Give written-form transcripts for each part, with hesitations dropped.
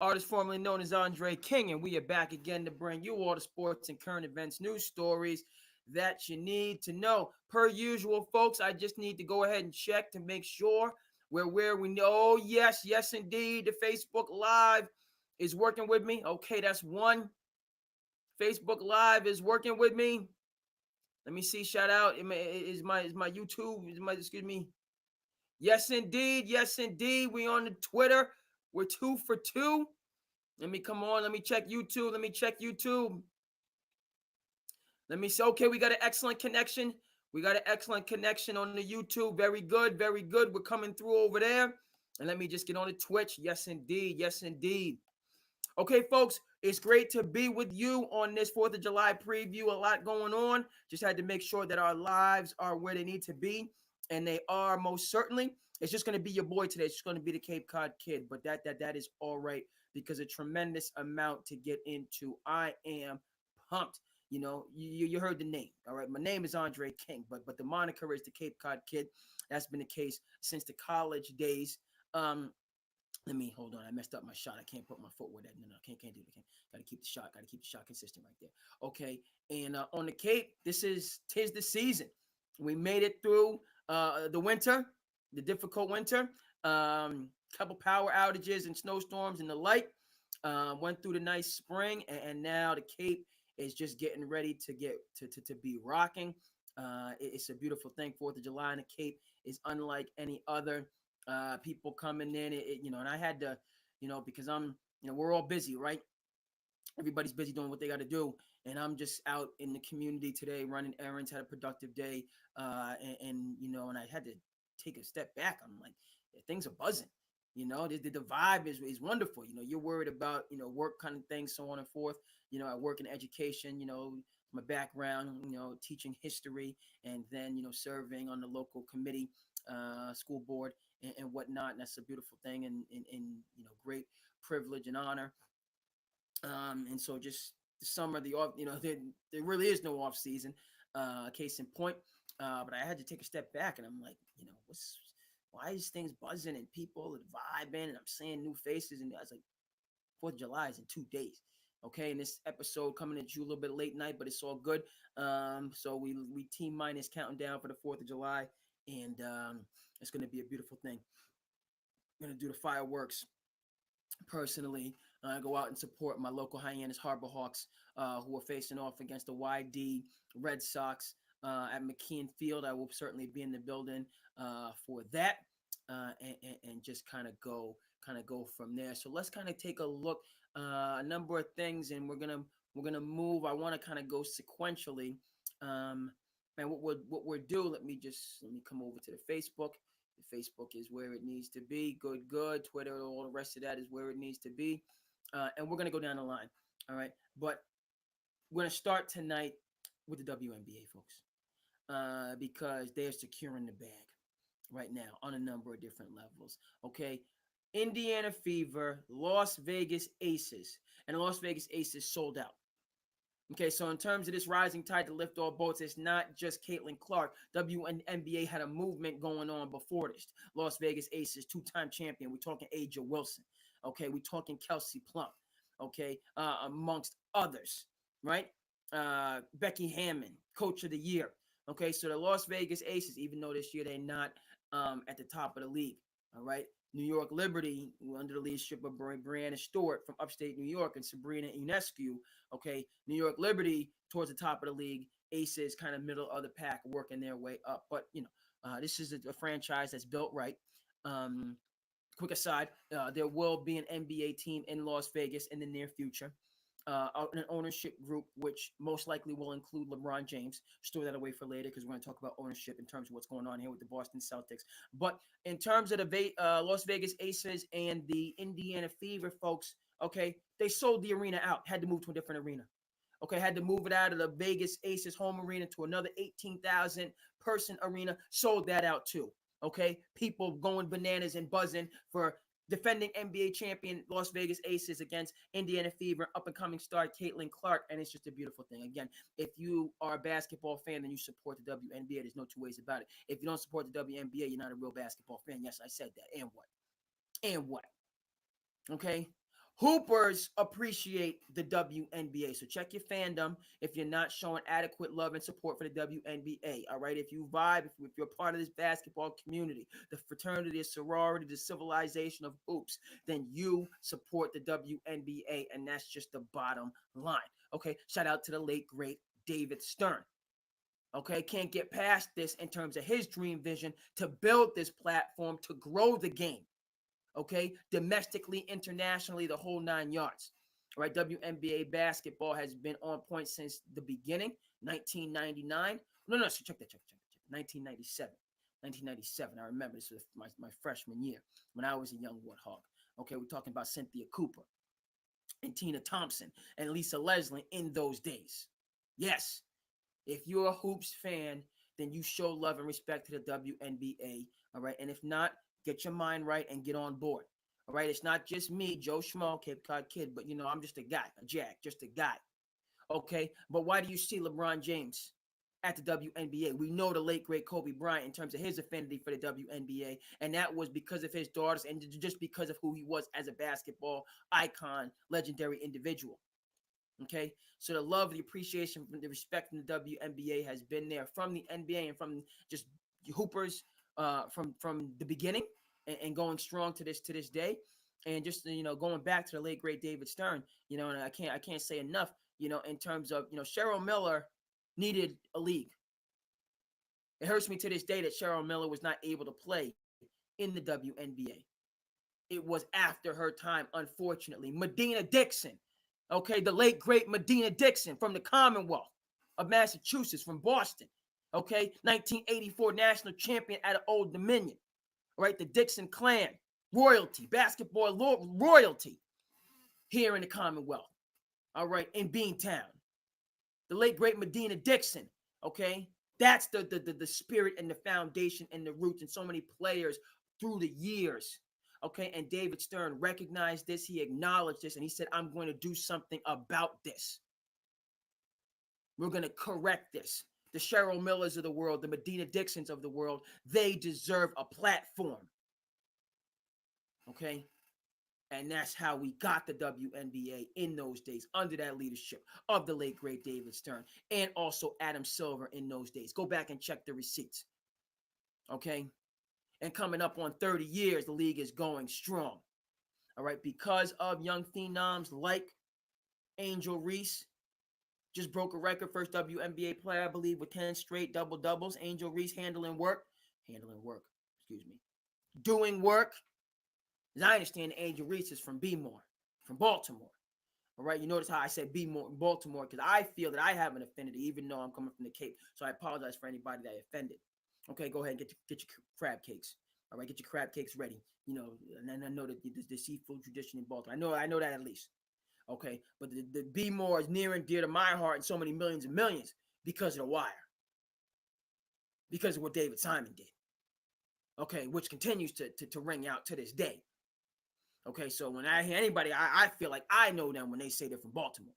artist formerly known as Andre King, and we are back again to bring you all the sports and current events news stories that you need to know. Per usual, folks, I just need to go ahead and check to make sure we're where we know. Oh, yes, yes, indeed. The Facebook Live is working with me. Okay, that's one. Facebook Live is working with me. Let me see. Shout out. Is my YouTube? Excuse me. Yes, indeed. Yes, indeed. We on the Twitter. We're 2 for 2. Let me come on. Let me check YouTube. Let me check YouTube. Let me see. Okay, we got an excellent connection. We got an excellent connection on the YouTube. Very good. Very good. We're coming through over there. And let me just get on the Twitch. Yes, indeed. Yes, indeed. Okay, folks, it's great to be with you on this 4th of July preview. A lot going on. Just had to make sure that our lives are where they need to be. And they are most certainly. It's just going to be your boy today. It's just going to be the Cape Cod Kid. But that is all right because a tremendous amount to get into. I am pumped. You know, you heard the name. All right. My name is Andre King, but the moniker is the Cape Cod Kid. That's been the case since the college days. Let me hold on. I messed up my shot. I can't put my foot with that. No, can't do it. Got to keep the shot. Got to keep the shot consistent right there. Okay. And on the Cape, tis the season. We made it through the winter, the difficult winter. Couple power outages and snowstorms and the like. Went through the nice spring, and now the Cape is just getting ready to get to be rocking. It's a beautiful thing. 4th of July in the Cape is unlike any other. People coming in, and I had to, because we're all busy, right? Everybody's busy doing what they got to do, and I'm just out in the community today running errands. Had a productive day, and I had to take a step back. I'm like, things are buzzing. The vibe is wonderful. You're worried about work kind of things, so on and forth. I work in education. My background, teaching history, and then serving on the local committee, school board, and whatnot. And that's a beautiful thing, and great privilege and honor. And so just the summer, the off, there really is no off season. Case in point. But I had to take a step back, and I'm like, why is things buzzing and people are vibing, and I'm seeing new faces, and I was like, 4th of July is in 2 days. Okay, and this episode coming at you a little bit late night, but it's all good. So we team minus counting down for the 4th of July, and it's going to be a beautiful thing. I'm going to do the fireworks personally. Go out and support my local Hyannis Harbor Hawks, who are facing off against the YD Red Sox at McKeon Field. I will certainly be in the building for that, and just kind of go from there. So let's kind of take a look, a number of things, and we're gonna move. I want to kind of go sequentially. And what we're do? Let me come over to the Facebook. The Facebook is where it needs to be. Good. Twitter, all the rest of that is where it needs to be. And we're going to go down the line. All right. But we're going to start tonight with the W.N.B.A, folks, because they're securing the bag right now on a number of different levels. Okay. Indiana Fever, Las Vegas Aces. And the Las Vegas Aces sold out. Okay, so in terms of this rising tide to lift all boats, it's not just Caitlin Clark. W.N.B.A had a movement going on before this. Las Vegas Aces, 2-time champion. We're talking Aja Wilson. Okay, we're talking Kelsey Plum. Okay, amongst others, right? Becky Hammond, Coach of the Year. Okay, so the Las Vegas Aces, even though this year they're not at the top of the league, all right? New York Liberty, under the leadership of Brianna Stewart from upstate New York, and Sabrina Ionescu. Okay, New York Liberty towards the top of the league. Aces kind of middle of the pack, working their way up. But this is a franchise that's built right. Quick aside, there will be an NBA team in Las Vegas in the near future. An ownership group, which most likely will include LeBron James. Store that away for later because we're going to talk about ownership in terms of what's going on here with the Boston Celtics. But in terms of the Las Vegas Aces and the Indiana Fever, folks, okay, they sold the arena out, had to move to a different arena. Okay, had to move it out of the Vegas Aces home arena to another 18,000 person arena, sold that out too. Okay, people going bananas and buzzing for defending NBA champion Las Vegas Aces against Indiana Fever, up-and-coming star Caitlin Clark, and it's just a beautiful thing. Again, if you are a basketball fan, then you support the WNBA. There's no two ways about it. If you don't support the WNBA, you're not a real basketball fan. Yes, I said that. And what? Okay? Hoopers appreciate the WNBA. So check your fandom if you're not showing adequate love and support for the WNBA. All right. If you vibe, if you're part of this basketball community, the fraternity, the sorority, the civilization of hoops, then you support the WNBA. And that's just the bottom line. Okay. Shout out to the late, great David Stern. Okay. Can't get past this in terms of his dream vision to build this platform to grow the game. Okay, domestically, internationally, the whole 9 yards. All right, WNBA basketball has been on point since the beginning, 1999. No, so check. 1997. 1997. I remember this was my freshman year when I was a young Warthog. Okay, we're talking about Cynthia Cooper and Tina Thompson and Lisa Leslie in those days. Yes, if you're a hoops fan, then you show love and respect to the WNBA. All right, and if not, get your mind right and get on board. All right, it's not just me, Joe Schmo, Cape Cod Kid, but I'm just a guy, a Jack, just a guy. Okay, but why do you see LeBron James at the WNBA? We know the late great Kobe Bryant in terms of his affinity for the WNBA, and that was because of his daughters and just because of who he was as a basketball icon, legendary individual. Okay, so the love, the appreciation, the respect from the WNBA has been there from the NBA and from just hoopers from the beginning and going strong to this day. And just going back to the late great David Stern, and I can't say enough, in terms of Cheryl Miller needed a league. It hurts me to this day that Cheryl Miller was not able to play in the WNBA. It was after her time, unfortunately. Medina Dixon. Okay, the late great Medina Dixon from the Commonwealth of Massachusetts, from Boston. Okay, 1984 national champion at Old Dominion. All right, the Dixon clan, royalty, basketball royalty here in the Commonwealth. All right, in Beantown. The late great Medina Dixon. Okay, that's the spirit and the foundation and the roots, and so many players through the years. Okay, and David Stern recognized this, he acknowledged this, and he said, I'm going to do something about this. We're going to correct this. The Cheryl Millers of the world, the Medina Dixons of the world, they deserve a platform. Okay, and that's how we got the WNBA in those days, under that leadership of the late great David Stern and also Adam Silver in those days. Go back and check the receipts. Okay, and coming up on 30 years, the league is going strong. All right, because of young phenoms like Angel Reese, just broke a record, first WNBA player, I believe, with 10 straight double-doubles. Angel Reese doing work, doing work. As I understand, Angel Reese is from B-More, from Baltimore. All right, you notice how I said B-More, Baltimore, because I feel that I have an affinity, even though I'm coming from the Cape. So I apologize for anybody that I offended. Okay, go ahead and get your crab cakes. All right, get your crab cakes ready. And I know that the seafood tradition in Baltimore. I know that at least. Okay, but the B-More is near and dear to my heart and so many millions and millions because of The Wire. Because of what David Simon did. Okay, which continues to ring out to this day. Okay, so when I hear anybody, I feel like I know them when they say they're from Baltimore.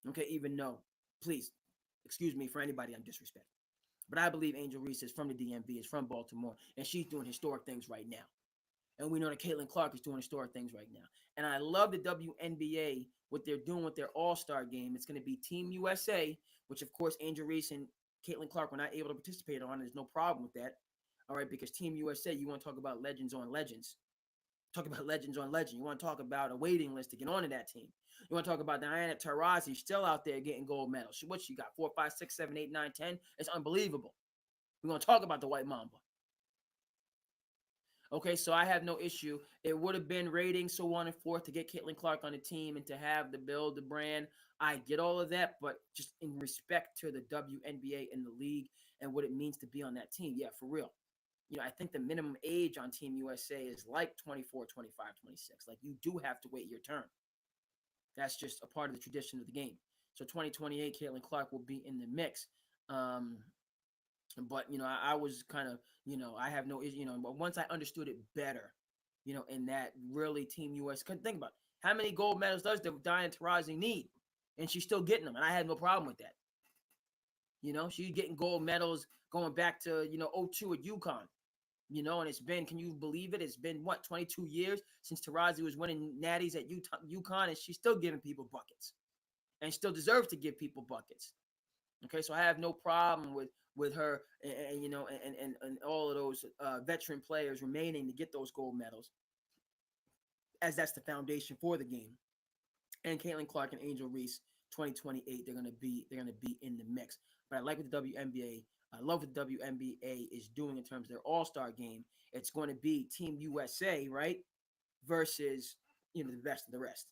Okay, even though, please, excuse me for anybody I'm disrespecting. But I believe Angel Reese is from the DMV, is from Baltimore, and she's doing historic things right now. And we know that Caitlin Clark is doing historic things right now. And I love the WNBA, what they're doing with their all-star game. It's going to be Team USA, which, of course, Angel Reese and Caitlin Clark were not able to participate on. There's no problem with that. All right, because Team USA, you want to talk about legends on legends. Talk about legends on legends. You want to talk about a waiting list to get onto that team. You want to talk about Diana Taurasi still out there getting gold medals. What she got? 4, 5, 6, 7, 8, 9, 10? It's unbelievable. We're going to talk about the White Mamba. Okay, so I have no issue. It would have been ratings so on and forth to get Caitlin Clark on the team and to have the build, the brand. I get all of that, but just in respect to the WNBA and the league and what it means to be on that team, yeah, for real. I think the minimum age on Team USA is like 24, 25, 26. Like, you do have to wait your turn. That's just a part of the tradition of the game. So 2028, Caitlin Clark will be in the mix. But, I was kind of, I have no issue, but once I understood it better, in that really Team US, couldn't think about it. How many gold medals does Diana Taurasi need? And she's still getting them. And I had no problem with that. She's getting gold medals going back to, 02 at UConn. And it's been, can you believe it? It's been what, 22 years since Tarazi was winning natties at UConn, and she's still giving people buckets, and still deserves to give people buckets. Okay, so I have no problem with her, and all of those veteran players remaining to get those gold medals, as that's the foundation for the game. And Caitlin Clark and Angel Reese, 2028, they're gonna be in the mix. But I like what the WNBA. I love what the WNBA is doing in terms of their All-Star game. It's going to be Team USA, right, versus the best of the rest.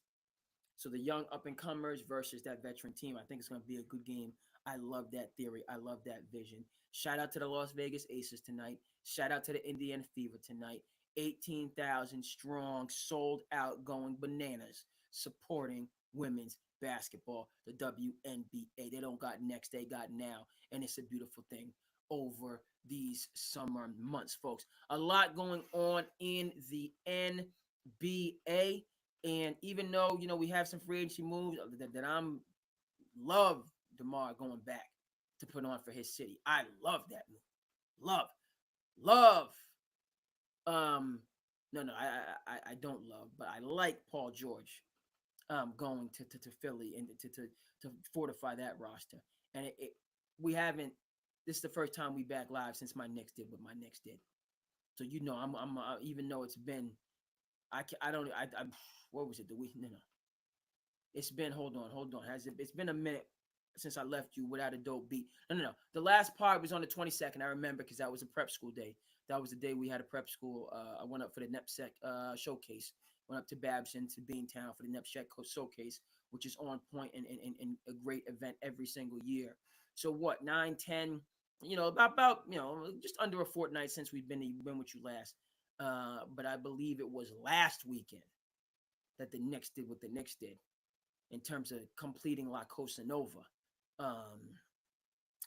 So the young up and comers versus that veteran team. I think it's going to be a good game. I love that theory. I love that vision. Shout out to the Las Vegas Aces tonight. Shout out to the Indiana Fever tonight. 18,000 strong, sold out, going bananas, supporting women's basketball, the WNBA. They don't got next, they got now. And it's a beautiful thing over these summer months, folks. A lot going on in the NBA. And even though, we have some free agency moves that I'm love DeMar going back to put on for his city. I love that move. Love. No, I don't love, but I like Paul George going to Philly and to fortify that roster. And we haven't. This is the first time we back live since my Knicks did what my Knicks did. So I'm even though it's been, I don't I what was it, the week? No. It's been, hold on. It's been a minute since I left you without a dope beat. No. The last part was on the 22nd. I remember because that was a prep school day. That was the day we had a prep school. I went up for the NEPSEC showcase. Went up to Babson to Beantown for the NEPSEC showcase, which is on point and a great event every single year. So what, 9, 10, about just under a fortnight since we've been with you last. But I believe it was last weekend that the Knicks did what the Knicks did in terms of completing La Cosa Nova.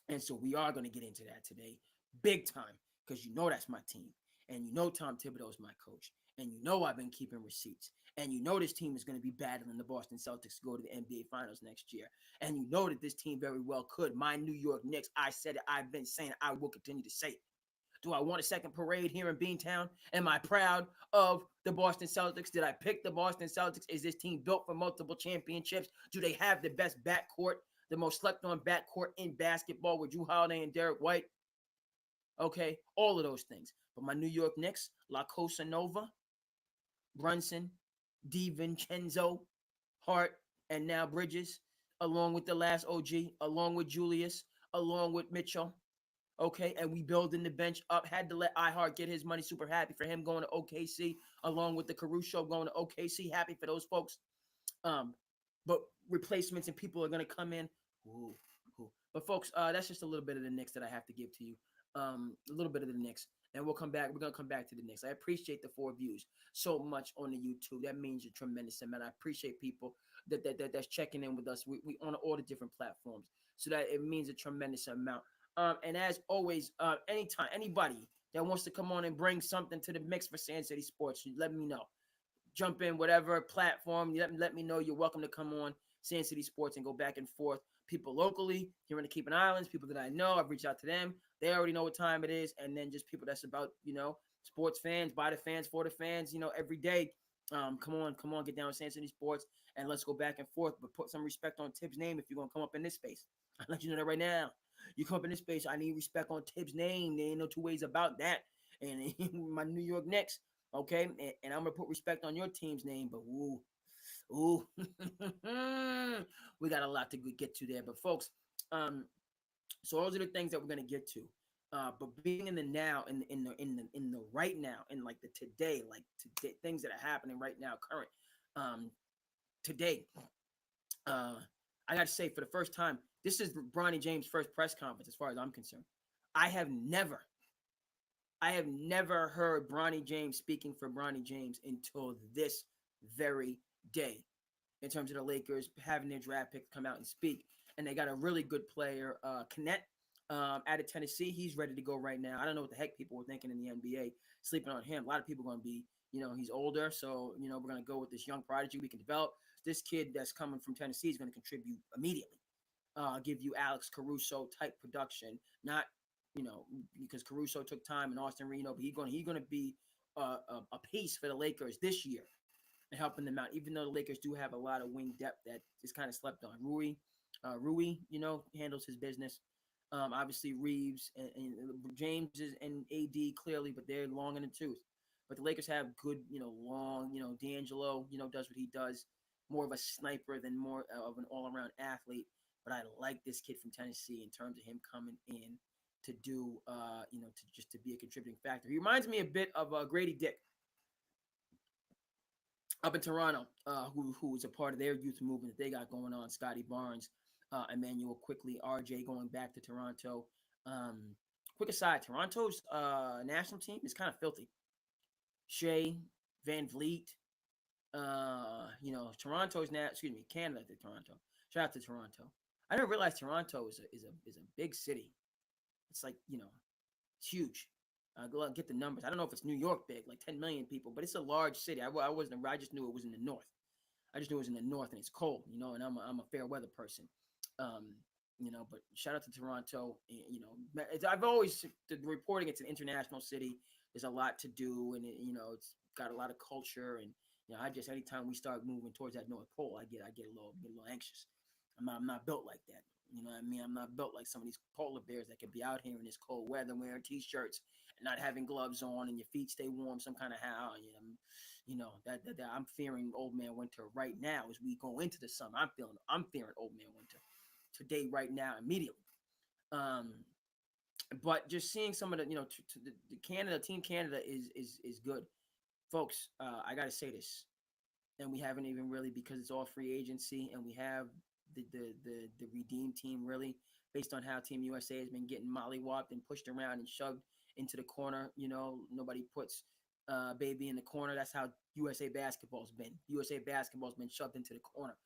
And so we are going to get into that today, big time, because that's my team. And Tom Thibodeau is my coach. And I've been keeping receipts. And this team is going to be battling the Boston Celtics to go to the NBA Finals next year. And that this team very well could. My New York Knicks, I said it, I've been saying it, I will continue to say it. Do I want a second parade here in Beantown? Am I proud of the Boston Celtics? Did I pick the Boston Celtics? Is this team built for multiple championships? Do they have the best backcourt, the most slept-on backcourt in basketball with Jrue Holiday and Derek White? Okay, all of those things. But my New York Knicks, La Cosa Nova, Brunson, DiVincenzo, Hart, and now Bridges, along with the last OG, along with Julius, along with Mitchell. Okay, and we building the bench up. Had to let iHeart get his money. Super happy for him going to OKC, along with the Caruso going to OKC. Happy for those folks. But replacements and people are going to come in. Ooh. But folks, that's just a little bit of the Knicks that I have to give to you. A little bit of the Knicks, and we'll come back. We're gonna come back to the Knicks. I appreciate the 4 views so much on the YouTube. That means a tremendous amount. I appreciate people that's checking in with us. We on all the different platforms, so that it means a tremendous amount. And as always, anytime anybody that wants to come on and bring something to the mix for SandCity Sports, let me know. Jump in whatever platform. Let me know. You're welcome to come on SandCity Sports and go back and forth. People locally here in the Keeping Islands, people that I know, I've reached out to them. They already know what time it is. And then just people that's about, sports fans, by the fans, for the fans, every day. Come on, get down with SandCity Sports and let's go back and forth. But put some respect on Tibbs' name if you're going to come up in this space. I'll let you know that right now. You come up in this space, I need respect on Tibbs' name. There ain't no two ways about that. And my New York Knicks, okay? And I'm going to put respect on your team's name, but ooh. We got a lot to get to there. But folks, so those are the things that we're going to get to. But being in the now, in the right now, in like the today, things that are happening right now, current, today, I got to say, for the first time, this is Bronny James' first press conference, as far as I'm concerned. I have never heard Bronny James speaking for Bronny James until this very day, in terms of the Lakers having their draft pick come out and speak. And they got a really good player, Kenneth, out of Tennessee. He's ready to go right now. I don't know what the heck people were thinking in the NBA, sleeping on him. A lot of people are going to be, he's older. So, we're going to go with this young prodigy we can develop. This kid that's coming from Tennessee is going to contribute immediately. Give you Alex Caruso type production, not because Caruso took time and Austin Reno, but he's gonna be a piece for the Lakers this year and helping them out. Even though the Lakers do have a lot of wing depth that is kind of slept on. Rui, handles his business. Obviously Reeves and James and AD clearly, but they're long in the tooth. But the Lakers have good, long, D'Angelo, does what he does, more of a sniper than more of an all-around athlete. But I like this kid from Tennessee in terms of him coming in to do, to be a contributing factor. He reminds me a bit of Grady Dick up in Toronto, who is a part of their youth movement that they got going on. Scotty Barnes, Emmanuel quickly, RJ going back to Toronto. Quick aside, Toronto's national team is kind of filthy. Shea, Van Vliet, Toronto's now, excuse me, Canada to Toronto. Shout out to Toronto. I didn't realize Toronto is a big city. It's like, it's huge. Go out and get the numbers. I don't know if it's New York big, like 10 million people, but it's a large city. I just knew it was in the north. I just knew it was in the north and it's cold, and I'm a fair weather person. But shout out to Toronto. I've always, the reporting, it's an international city. There's a lot to do, and it's got a lot of culture. And I just, anytime we start moving towards that North Pole, I get a little anxious. I'm not built like that. You know what I mean? I'm not built like some of these polar bears that could be out here in this cold weather wearing t-shirts and not having gloves on and your feet stay warm some kind of how. That I'm fearing old man winter right now as we go into the summer. I'm fearing old man winter today, right now, immediately. But just seeing some of the Canada team, Canada is good, folks. I gotta say this, and we haven't even really, because it's all free agency, and we have the redeem team really based on how Team USA has been getting mollywopped and pushed around and shoved into the corner. Nobody puts baby in the corner. That's how USA basketball's been. USA basketball's been shoved into the corner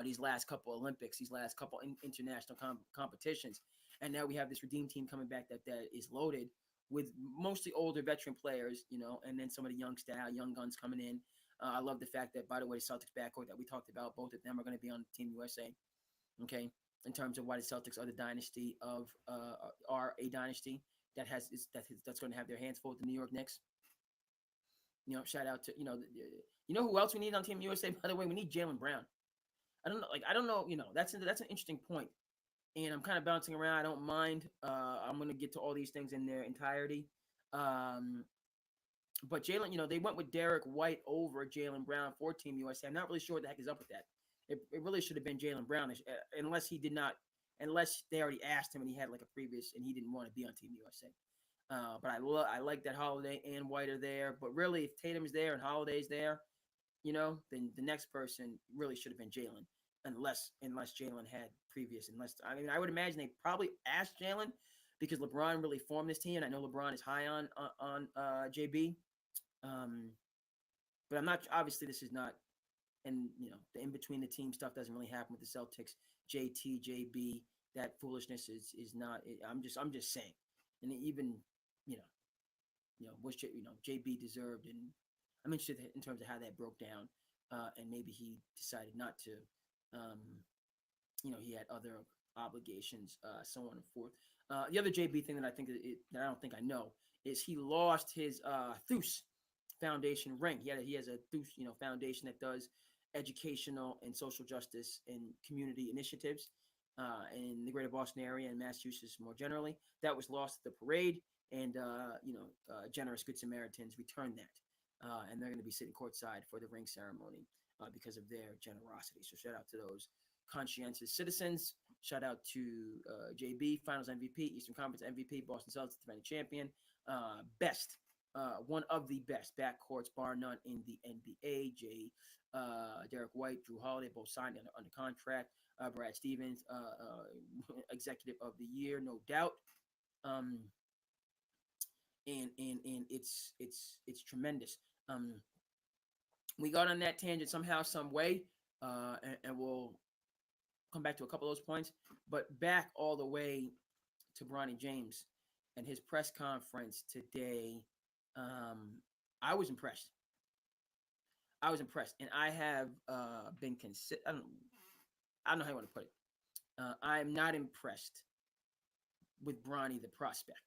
these last couple Olympics, these last couple international competitions. And now we have this redeem team coming back that is loaded with mostly older veteran players, and then some of the young guns coming in. I love the fact that, by the way, the Celtics backcourt that we talked about, both of them are going to be on Team USA. Okay, in terms of why the Celtics are the dynasty are a dynasty that's going to have their hands full with the New York Knicks. Shout out to who else we need on Team USA. By the way, we need Jaylen Brown. I don't know. That's an interesting point, and I'm kind of bouncing around. I don't mind. I'm going to get to all these things in their entirety. But Jaylen, they went with Derek White over Jaylen Brown for Team USA. I'm not really sure what the heck is up with that. It really should have been Jaylen Brown, unless they already asked him and he had like a previous and he didn't want to be on Team USA. But I like that Holiday and White are there. But really, if Tatum's there and Holiday's there, then the next person really should have been Jaylen, unless Jaylen had previous. I would imagine they probably asked Jaylen because LeBron really formed this team, and I know LeBron is high on JB. But I'm not. Obviously, this is not, and the in between the team stuff doesn't really happen with the Celtics. JT, JB, that foolishness is not. I'm just saying, and even was JB deserved, and I'm interested in terms of how that broke down, and maybe he decided not to. He had other obligations, so on and forth. The other JB thing that I think that I don't think I know is he lost his Thus Foundation ring. He has a Thus foundation that does educational and social justice and community initiatives in the greater Boston area and Massachusetts more generally. That was lost at the parade, and generous Good Samaritans returned that, and they're going to be sitting courtside for the ring ceremony because of their generosity. So shout out to those conscientious citizens. Shout out to JB, Finals MVP, Eastern Conference MVP, Boston Celtics defending champion, best. One of the best backcourts, bar none, in the NBA. Derek White, Drew Holiday, both signed under contract. Brad Stevens, Executive of the Year, no doubt. And it's tremendous. We got on that tangent somehow, some way, and we'll come back to a couple of those points. But back all the way to Bronny James and his press conference today. I was impressed. And I have been I don't know how you want to put it. I'm not impressed with Bronny the prospect.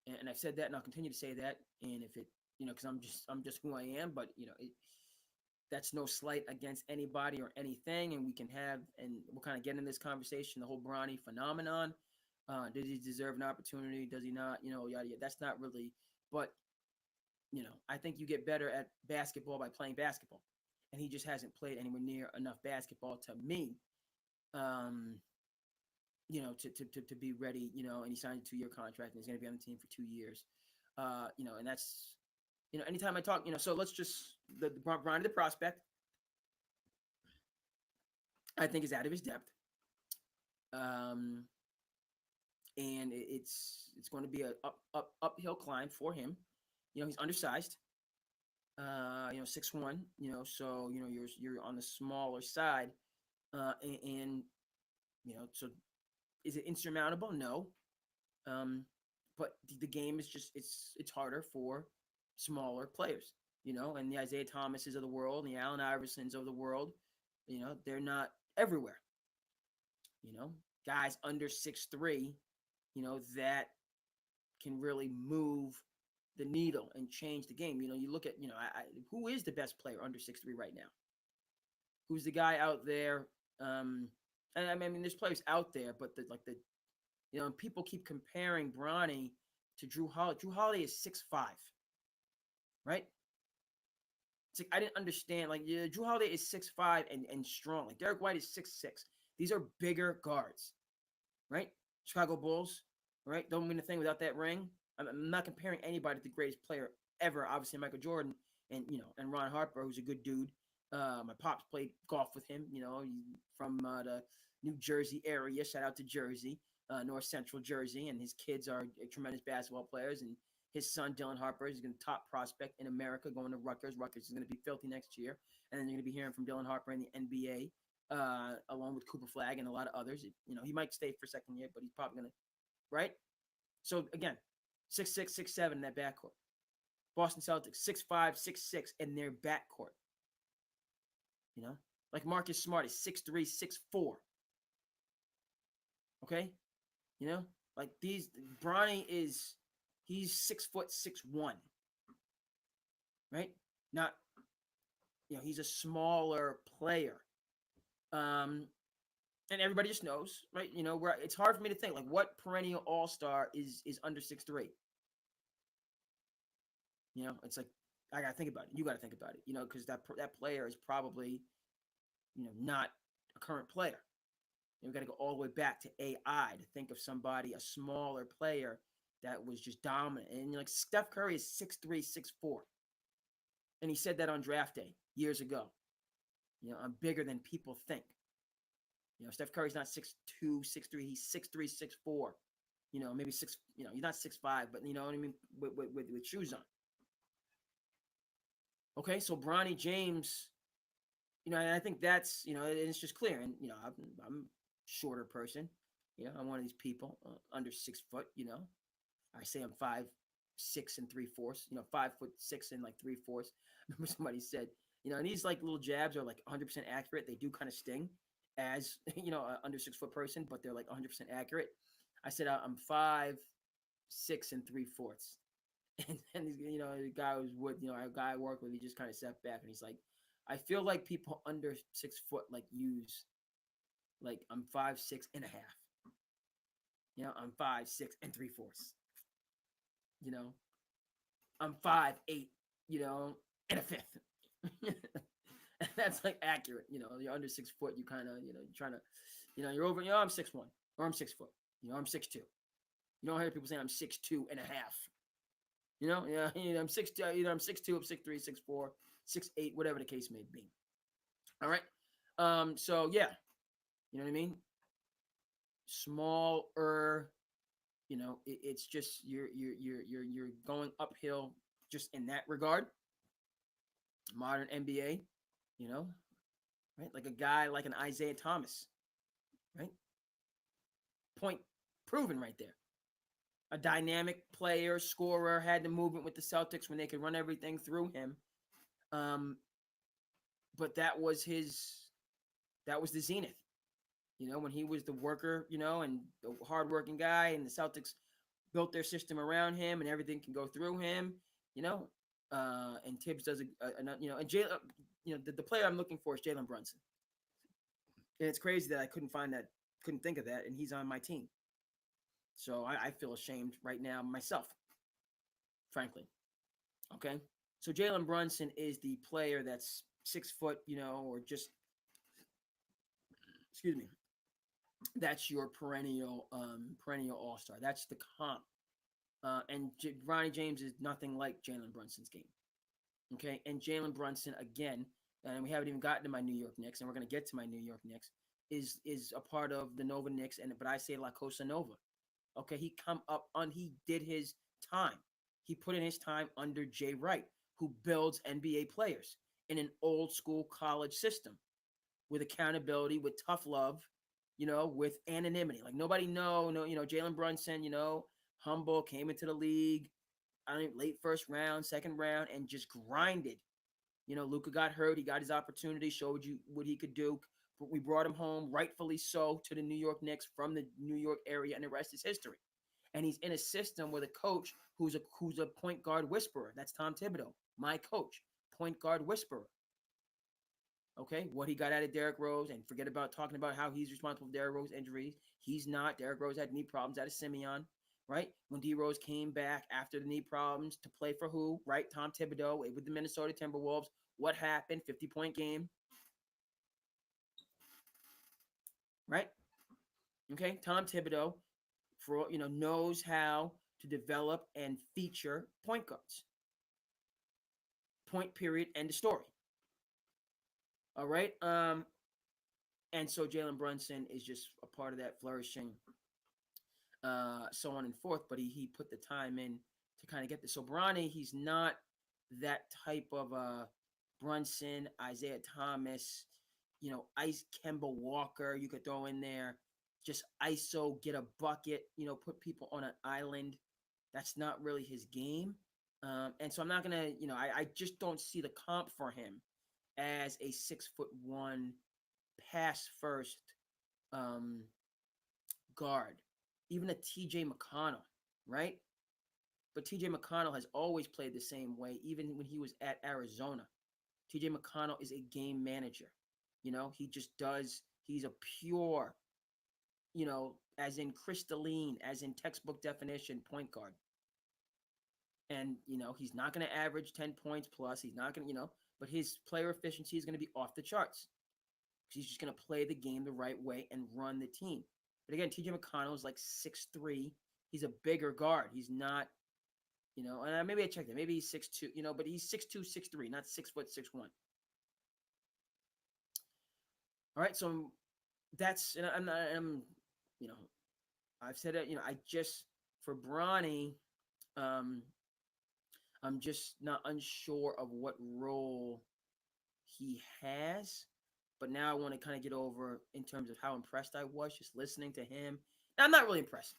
And I've said that, and I'll continue to say that. And if it, because I'm just who I am. But that's no slight against anybody or anything. And we can have, and we'll kind of get in this conversation, the whole Bronny phenomenon. Does he deserve an opportunity? Does he not? Yada yada. That's not really. But I think you get better at basketball by playing basketball, and he just hasn't played anywhere near enough basketball to me. To be ready, and he signed a 2-year contract and he's going to be on the team for 2 years. And that's, anytime I talk, so let's just, the Bronny the prospect, I think is out of his depth. And it's going to be a uphill climb for him. He's undersized. 6'1", so you're on the smaller side. And so is it insurmountable? No. But the game is just, it's harder for smaller players, and the Isaiah Thomases of the world and the Allen Iversons of the world, they're not everywhere. Guys under 6'3", that can really move the needle and change the game. You look at, who is the best player under 6'3" right now? Who's the guy out there? And I mean, there's players out there, but and people keep comparing Bronny to Jrue Holiday. Jrue Holiday is 6'5", right? It's like, I didn't understand. Like, Jrue Holiday is 6'5" and strong. Like, Derek White is 6'6". These are bigger guards, right? Chicago Bulls, right? Don't win a thing without that ring. I'm not comparing anybody to the greatest player ever. Obviously, Michael Jordan and Ron Harper, who's a good dude. My pops played golf with him. From the New Jersey area. Shout out to Jersey, North Central Jersey, and his kids are tremendous basketball players. And his son Dylan Harper is going to top prospect in America, going to Rutgers. Rutgers is going to be filthy next year, and then you're going to be hearing from Dylan Harper in the NBA, along with Cooper Flagg and a lot of others. He might stay for second year, but he's probably going to, right? So again, 6'6", 6'7" in that backcourt. Boston Celtics 6'5", 6'6" in their backcourt. Like Marcus Smart is 6'3", 6'4". Okay, like Bronny he's 6 foot 6'1", right? Not, he's a smaller player. And everybody just knows, right? Where it's hard for me to think, like, what perennial all-star is under 6'3". It's like, I gotta think about it. You gotta think about it, because that player is probably, not a current player. We got to go all the way back to AI to think of somebody, a smaller player that was just dominant. And like Steph Curry is 6'3", 6'4". And he said that on draft day years ago. I'm bigger than people think. Steph Curry's not 6'2", 6'3". He's 6'3", 6'4". Maybe 6, he's not 6'5", but you know what I mean, with shoes on. Okay, so Bronny James, and I think that's, it's just clear. And, I'm a shorter person. I'm one of these people under 6 foot, I say I'm 5'6" and 3/4, 5'6" and like 3/4. Remember somebody said, and these like little jabs are like 100% accurate. They do kind of sting as, an under 6 foot person, but they're like 100% accurate. I said, I'm 5'6" and 3/4. And the guy was with, a guy I work with, he just kind of sat back and he's like, I feel like people under 6 foot like use, like, I'm 5'6" and a half. I'm 5'6" and 3/4. I'm 5'8", and a fifth. And that's like accurate. You're under 6 foot. You kind of, you're trying to, you're over. I'm 6'1", or I'm 6 foot. I'm 6'2". You don't hear people saying I'm 6'2" and a half. I'm 6'2", either I'm 6'2", I'm 6'3", 6'4", 6'8", whatever the case may be. All right. So yeah, you know what I mean? Smaller, it's just you're going uphill just in that regard. Modern NBA, right? Like a guy like an Isaiah Thomas, right? Point proven right there. A dynamic player, scorer, had the movement with the Celtics when they could run everything through him. But that was the zenith. When he was the worker, and the hardworking guy, and the Celtics built their system around him, and everything can go through him. You know, and Tibbs does and the player I'm looking for is Jalen Brunson, and it's crazy that I couldn't think of that, and he's on my team. So I feel ashamed right now myself, frankly. Okay, so Jalen Brunson is the player that's 6 foot, or just excuse me, that's your perennial all star. That's the comp. Ronnie James is nothing like Jalen Brunson's game. Okay, and Jalen Brunson again, and we haven't even gotten to my New York Knicks, and we're gonna get to my New York Knicks. Is a part of the Nova Knicks, but I say La Cosa Nova. Okay, he did his time. He put in his time under Jay Wright, who builds NBA players in an old school college system with accountability, with tough love, with anonymity. Like nobody Jalen Brunson, humble, came into the league, late first round, second round, and just grinded. Luka got hurt. He got his opportunity, showed you what he could do. But we brought him home, rightfully so, to the New York Knicks from the New York area, and the rest is history. And he's in a system with a coach who's a point guard whisperer. That's Tom Thibodeau, my coach, point guard whisperer. Okay, what he got out of Derrick Rose, and forget about talking about how he's responsible for Derrick Rose injuries. He's not. Derrick Rose had knee problems out of Simeon, right? When D Rose came back after the knee problems to play for who, right? Tom Thibodeau with the Minnesota Timberwolves. What happened? 50-point game, right? Okay, Tom Thibodeau knows how to develop and feature point guards. Point period. End of story. All right. And so Jalen Brunson is just a part of that flourishing, so on and forth. But he put the time in to kind of get this. So Bronny, he's not that type of Brunson, Isaiah Thomas, Ice Kemba Walker. You could throw in there, just ISO, get a bucket, put people on an island. That's not really his game. And so I'm not gonna, I just don't see the comp for him as a 6'1" pass first guard, even a TJ McConnell, right? But TJ McConnell has always played the same way, even when he was at Arizona. TJ McConnell is a game manager. He just does, he's a pure, as in crystalline, as in textbook definition, point guard. And, he's not going to average 10 points plus. He's not going to, but his player efficiency is going to be off the charts. He's just going to play the game the right way and run the team. But again, TJ McConnell is like 6'3". He's a bigger guard. He's not, and maybe I checked that. Maybe he's 6'2", but he's 6'2", 6'3", not 6'6'1". All right, so that's, and I'm I've said it, I just, for Bronny, I'm just not unsure of what role he has. But now I want to kind of get over in terms of how impressed I was just listening to him. Now, I'm not really impressed,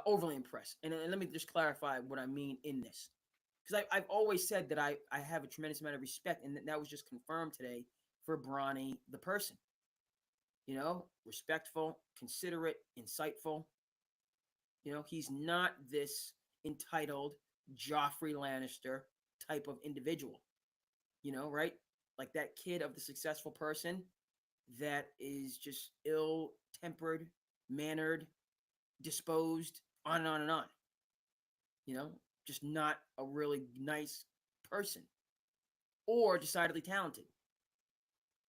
overly impressed. And let me just clarify what I mean in this. Because I've always said that I have a tremendous amount of respect, and that was just confirmed today for Bronny, the person. Respectful, considerate, insightful. He's not this entitled Joffrey Lannister type of individual, right? Like that kid of the successful person that is just ill-tempered, mannered, disposed, on and on and on. Just not a really nice person. Or decidedly talented,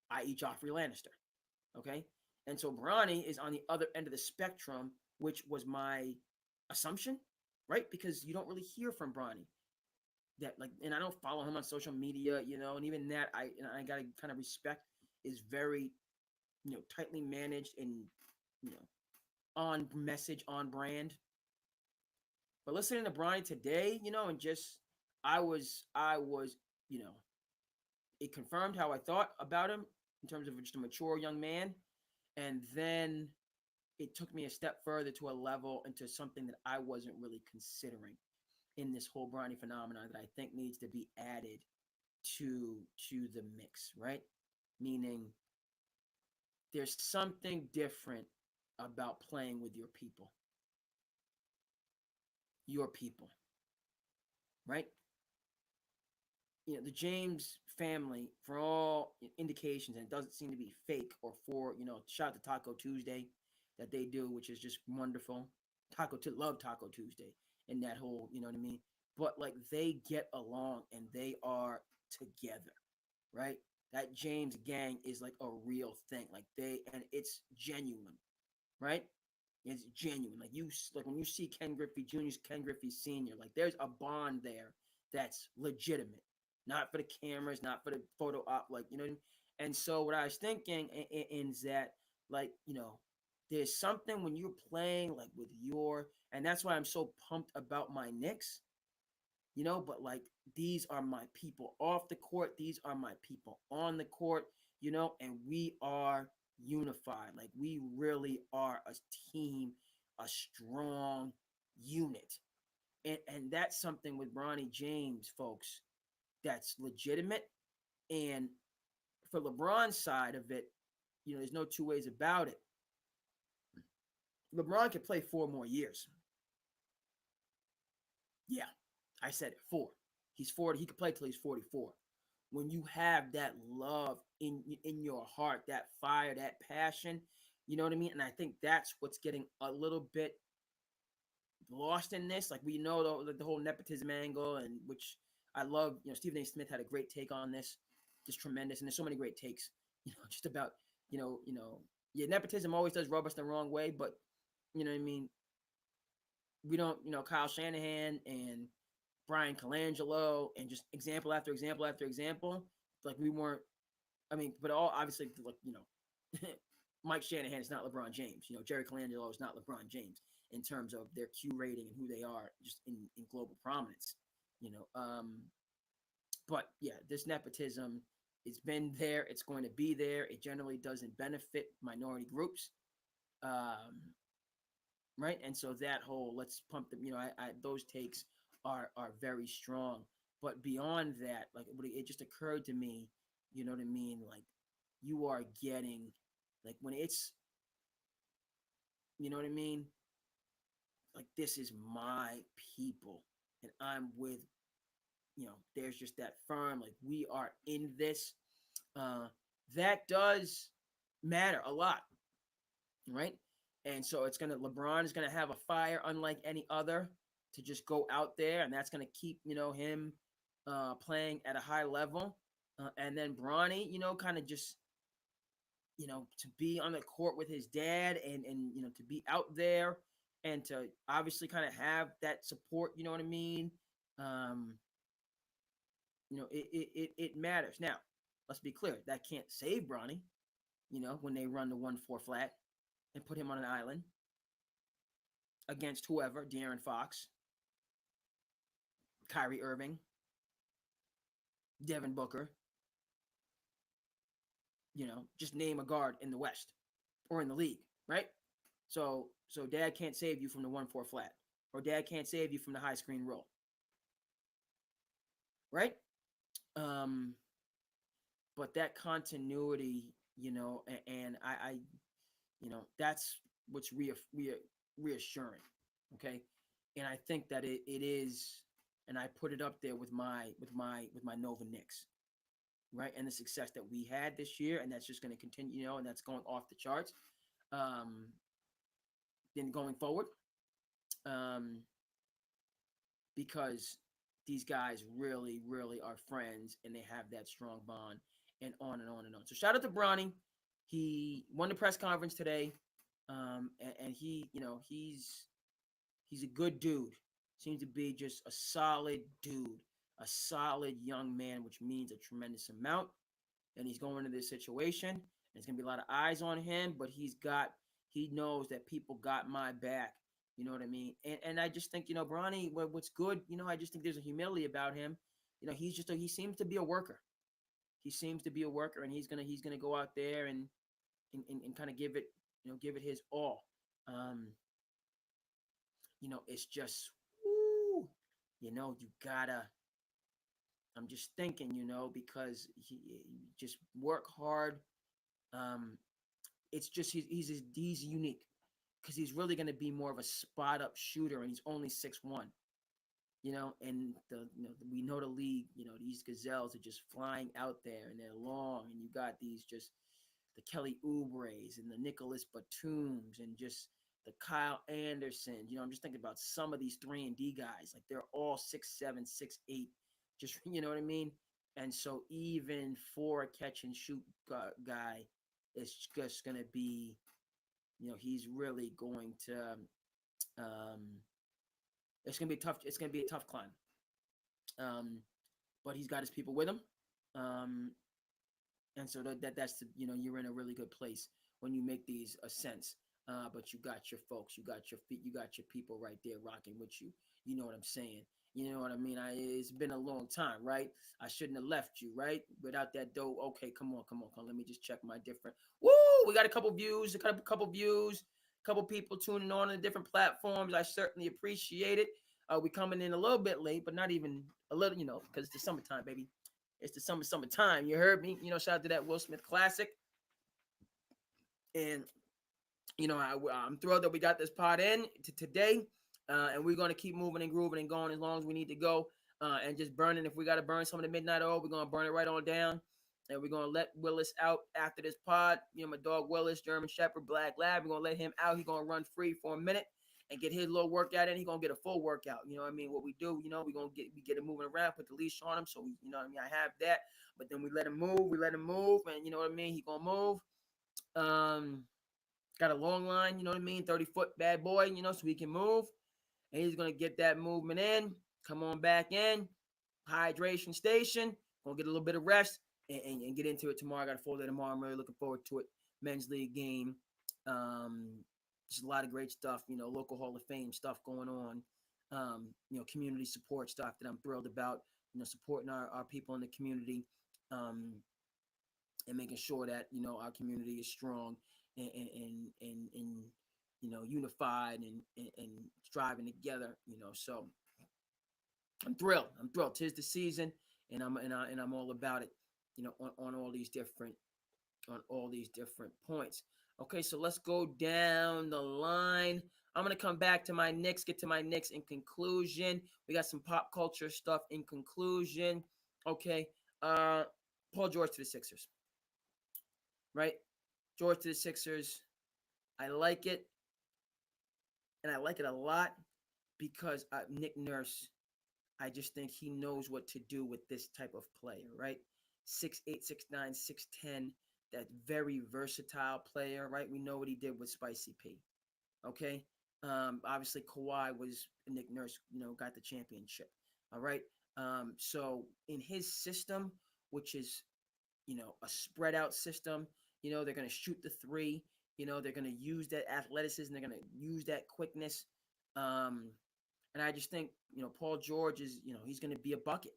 i.e. Joffrey Lannister. Okay? And so Bronny is on the other end of the spectrum, which was my assumption, right? Because you don't really hear from Bronny. That, like, and I don't follow him on social media, and even that I gotta kind of respect, is very, tightly managed and, on message, on brand. But listening to Bronny today, and just I was, it confirmed how I thought about him in terms of just a mature young man, and then it took me a step further to a level into something that I wasn't really considering in this whole Bronny phenomenon that I think needs to be added to the mix, right? Meaning there's something different about playing with your people, right? The James family, for all indications, and it doesn't seem to be fake or for, shout out to Taco Tuesday that they do, which is just wonderful. Love Taco Tuesday and that whole, you know what I mean? But like they get along and they are together, right? That James gang is like a real thing. And it's genuine, right? It's genuine. Like when you see Ken Griffey Jr.'s Ken Griffey Sr., like there's a bond there that's legitimate, not for the cameras, not for the photo op, like you know. What I mean? And so what I was thinking is that like there's something when you're playing like with and that's why I'm so pumped about my Knicks, but like these are my people off the court, these are my people on the court, and we are unified. Like we really are a team, a strong unit. And that's something with Bronny James, folks, that's legitimate. And for LeBron's side of it, there's no two ways about it. LeBron could play 4 more years. Yeah, I said it, 4. He's 40. He could play till he's 44. When you have that love in your heart, that fire, that passion, you know what I mean? And I think that's what's getting a little bit lost in this. Like we know the whole nepotism angle, and which I love. Stephen A. Smith had a great take on this, just tremendous. And there's so many great takes, just about yeah, nepotism always does rub us the wrong way, but you know what I mean. We don't, Kyle Shanahan and Brian Colangelo and just example after example after example. Like we weren't. I mean, but all obviously, like Mike Shanahan is not LeBron James. Jerry Colangelo is not LeBron James in terms of their Q rating and who they are just in global prominence. You know, um, but yeah, this nepotism, it's been there. It's going to be there. It generally doesn't benefit minority groups. Um, right? And so that whole let's pump them, those takes are very strong. But beyond that, like it just occurred to me, you know what I mean? Like you are getting like when it's you know what I mean? Like this is my people and I'm with, there's just that firm, like we are in this. Uh that does matter a lot, right? And so LeBron is gonna have a fire unlike any other to just go out there, and that's gonna keep him playing at a high level. And then Bronny, kind of just to be on the court with his dad and to be out there and to obviously kind of have that support. You know what I mean? Um, it matters. Now, let's be clear. That can't save Bronny. When they run the 1-4 flat and put him on an island against whoever, De'Aaron Fox, Kyrie Irving, Devin Booker, just name a guard in the West or in the league, right? So dad can't save you from the 1-4 flat, or dad can't save you from the high screen roll, right? Um, but that continuity, and that's what's reassuring, okay? And I think that it is, and I put it up there with my Nova Knicks, right? And the success that we had this year, and that's just going to continue, and that's going off the charts. Then going forward, um, because these guys really, really are friends, and they have that strong bond, and on and on and on. So shout out to Bronny. He won the press conference today, and he, he's a good dude. Seems to be just a solid dude, a solid young man, which means a tremendous amount. And he's going into this situation. And there's gonna be a lot of eyes on him, but he knows that people got my back. You know what I mean? And I just think, Bronny, what's good, I just think there's a humility about him. He seems to be a worker. He seems to be a worker, and he's gonna go out there and kind of give it his all. Um, it's just, woo, you gotta. I'm just thinking, because he just work hard. Um, it's just he's unique because he's really going to be more of a spot up shooter, and he's only 6'1". And we know the league. These gazelles are just flying out there, and they're long, and you got these just the Kelly Oubres and the Nicholas Batums and just the Kyle Andersons. I'm just thinking about some of these 3-and-D guys. Like they're all 6'7", 6'8", just you know what I mean. And so even for a catch and shoot guy, it's just gonna be, he's really going to. It's gonna be tough. It's gonna be a tough climb. But he's got his people with him. And so that's you're in a really good place when you make these ascents. But you got your folks, you got your feet, you got your people right there rocking with you. You know what I'm saying? You know what I mean? It's been a long time, right? I shouldn't have left you, right? Without that dough. Okay, come on. Let me just check my different. Woo! We got a couple views, a couple people tuning on the different platforms. I certainly appreciate it. We coming in a little bit late, but not even a little, because it's the summertime, baby. It's the summertime. You heard me. Shout out to that Will Smith classic. And I'm thrilled that we got this pod in today, and we're gonna keep moving and grooving and going as long as we need to go, and just burning. If we gotta burn some of the midnight oil, we're gonna burn it right on down, and we're gonna let Willis out after this pod. My dog Willis, German Shepherd, Black Lab. We're gonna let him out. He's gonna run free for a minute and get his little workout in. He's gonna get a full workout. You know what I mean? What we do, we get him moving around, put the leash on him, so you know what I mean. I have that, but then we let him move, and you know what I mean. He gonna move. Got a long line, you know what I mean? 30-foot bad boy, so he can move. And he's going to get that movement in. Come on back in. Hydration station. Going to get a little bit of rest and get into it tomorrow. I got a full day tomorrow. I'm really looking forward to it. Men's league game. Just a lot of great stuff, local Hall of Fame stuff going on. Community support stuff that I'm thrilled about, supporting our people in the community. And making sure that our community is strong and unified and striving together. So I'm thrilled. Tis the season, and I'm all about it. On all these different points. Okay, so let's go down the line. I'm gonna come back to my Knicks. Get to my Knicks in conclusion. We got some pop culture stuff in conclusion. Okay, Paul George to the Sixers. Right? George to the Sixers. I like it. And I like it a lot because Nick Nurse, I just think he knows what to do with this type of player, right? 6'8", 6'9", 6'10", that very versatile player, right? We know what he did with Spicy P. Okay? Obviously, Kawhi was Nick Nurse, got the championship. All right? So in his system, which is, a spread out system, they're going to shoot the three. They're going to use that athleticism. They're going to use that quickness. And I just think, Paul George is, he's going to be a bucket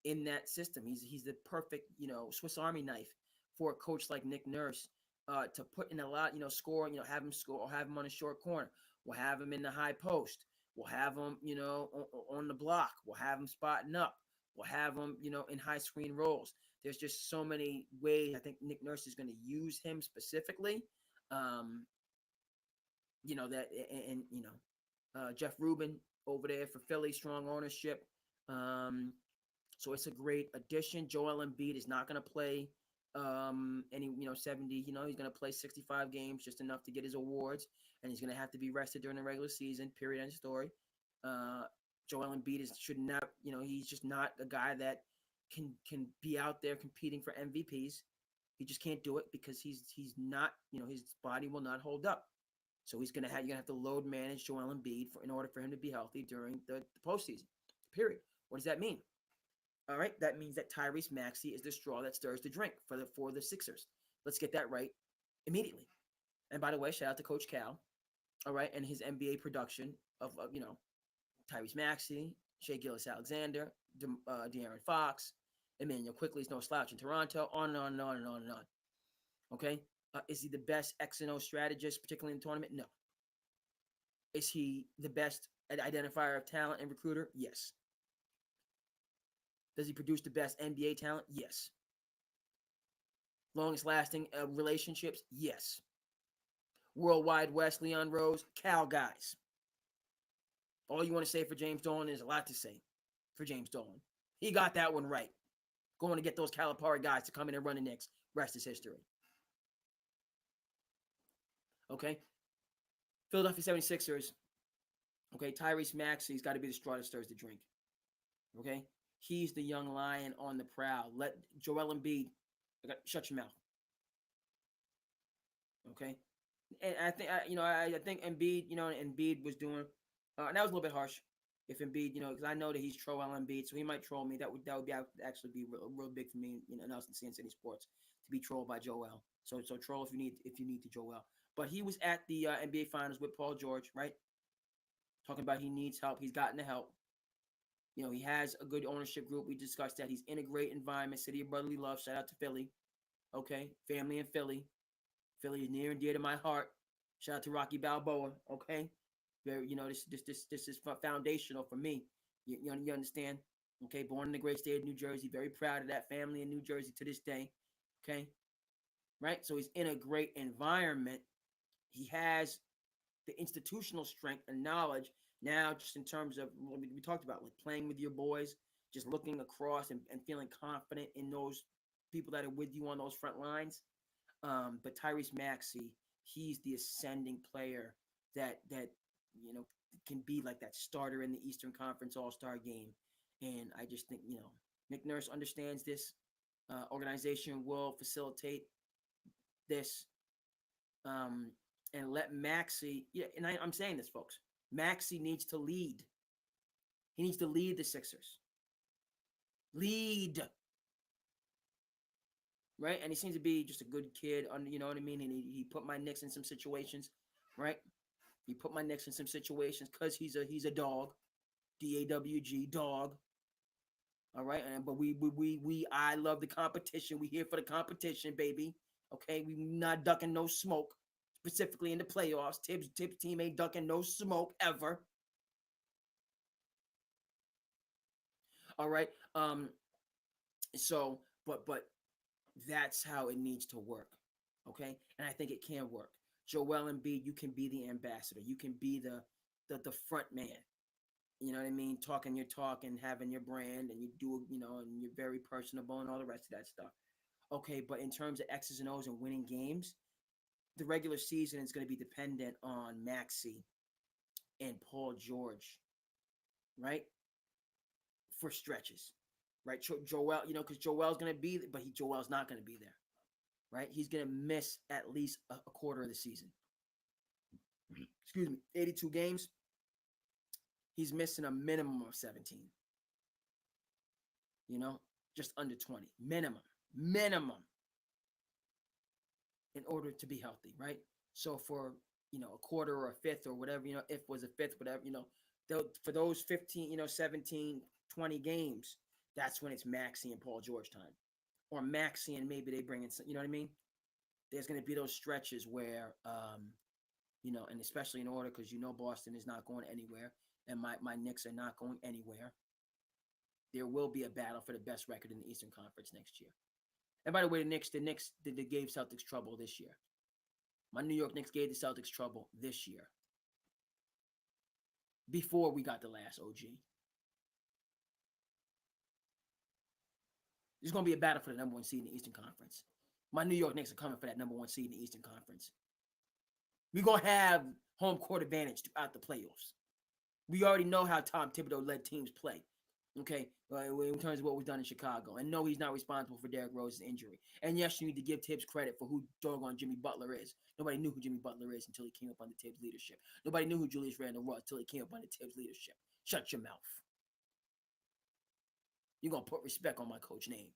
in that system. He's the perfect, Swiss Army knife for a coach like Nick Nurse to put in a lot, scoring, have him score or have him on a short corner. We'll have him in the high post. We'll have him, on the block. We'll have him spotting up. We'll have him, in high screen roles. There's just so many ways I think Nick Nurse is going to use him specifically. Jeff Rubin over there for Philly, strong ownership. So it's a great addition. Joel Embiid is not going to play any 70. He's going to play 65 games, just enough to get his awards, and he's going to have to be rested during the regular season. Period. End story. Joel Embiid should not. He's just not a guy that can be out there competing for MVPs. He just can't do it because he's not. His body will not hold up. So you're gonna have to load manage Joel Embiid in order for him to be healthy during the postseason. Period. What does that mean? All right, that means that Tyrese Maxey is the straw that stirs the drink for the Sixers. Let's get that right immediately. And by the way, shout out to Coach Cal. All right, and his NBA production of Tyrese Maxey, Shai Gilgeous-Alexander, De'Aaron Fox, Emmanuel Quickley is no slouch in Toronto. On and on and on and on and on. Okay. Is he the best X and O strategist, particularly in the tournament? No. Is he the best identifier of talent and recruiter? Yes. Does he produce the best NBA talent? Yes. Longest lasting relationships? Yes. Worldwide West, Leon Rose, Cal guys. All you want to say for James Dolan is a lot to say for James Dolan. He got that one right. Going to get those Calipari guys to come in and run the Knicks. Rest is history. Okay? Philadelphia 76ers. Okay, Tyrese Maxey's got to be the straw that stirs the drink. Okay? He's the young lion on the prowl. Let Joel Embiid shut your mouth. Okay? And I think I think Embiid, Embiid was doing and that was a little bit harsh. If Embiid, because I know that he's trolling Embiid, so he might troll me. That would be actually be real big for me, and us in SandCity Sports to be trolled by Joel. So troll if you need to Joel. But he was at the NBA Finals with Paul George, right? Talking about he needs help. He's gotten the help. He has a good ownership group. We discussed that. He's in a great environment. City of brotherly love. Shout out to Philly. Okay, family in Philly. Philly is near and dear to my heart. Shout out to Rocky Balboa. Okay. Very, this is foundational for me. You understand? Okay, born in the great state of New Jersey, very proud of that family in New Jersey to this day. Okay, right? So he's in a great environment. He has the institutional strength and knowledge now, just in terms of what we talked about, like playing with your boys, just looking across and feeling confident in those people that are with you on those front lines. But Tyrese Maxey, he's the ascending player that can be like that starter in the Eastern Conference All-Star game. And I just think, Nick Nurse understands this. Organization will facilitate this and let Maxey, and I'm saying this, folks, Maxey needs to lead. He needs to lead the Sixers. Lead. Right? And he seems to be just a good kid, you know what I mean? And he put my Knicks in some situations, right? He put my Knicks in some situations because he's a dog, DAWG, dog. All right, but I love the competition. We here for the competition, baby. Okay, we not ducking no smoke, specifically in the playoffs. Tibbs team ain't ducking no smoke ever. All right, so but that's how it needs to work. Okay, and I think it can work. Joel Embiid, you can be the ambassador. You can be the front man. You know what I mean? Talking your talk and having your brand, and you do, and you're very personable and all the rest of that stuff. Okay, but in terms of X's and O's and winning games, the regular season is going to be dependent on Maxey and Paul George, right? For stretches, right? Joel, because Joel's going to be, but Joel's not going to be there, right? He's going to miss at least a quarter of the season. Excuse me, 82 games. He's missing a minimum of 17. Just under 20. Minimum. In order to be healthy, right? So for, a quarter or a fifth or whatever, if was a fifth, whatever, for those 15, 17, 20 games, that's when it's Maxey and Paul George time. Or Maxey and maybe they bring in, you know what I mean? There's going to be those stretches where, and especially in order because Boston is not going anywhere and my Knicks are not going anywhere. There will be a battle for the best record in the Eastern Conference next year. And by the way, the Knicks they gave Celtics trouble this year. My New York Knicks gave the Celtics trouble this year. Before we got the last OG. There's going to be a battle for the number one seed in the Eastern Conference. My New York Knicks are coming for that number one seed in the Eastern Conference. We're going to have home court advantage throughout the playoffs. We already know how Tom Thibodeau led teams play. Okay, in terms of what was done in Chicago. And no, he's not responsible for Derrick Rose's injury. And yes, you need to give Tibbs credit for who doggone Jimmy Butler is. Nobody knew who Jimmy Butler is until he came up under Tibbs' leadership. Nobody knew who Julius Randle was until he came up under Tibbs' leadership. Shut your mouth. You're going to put respect on my coach name.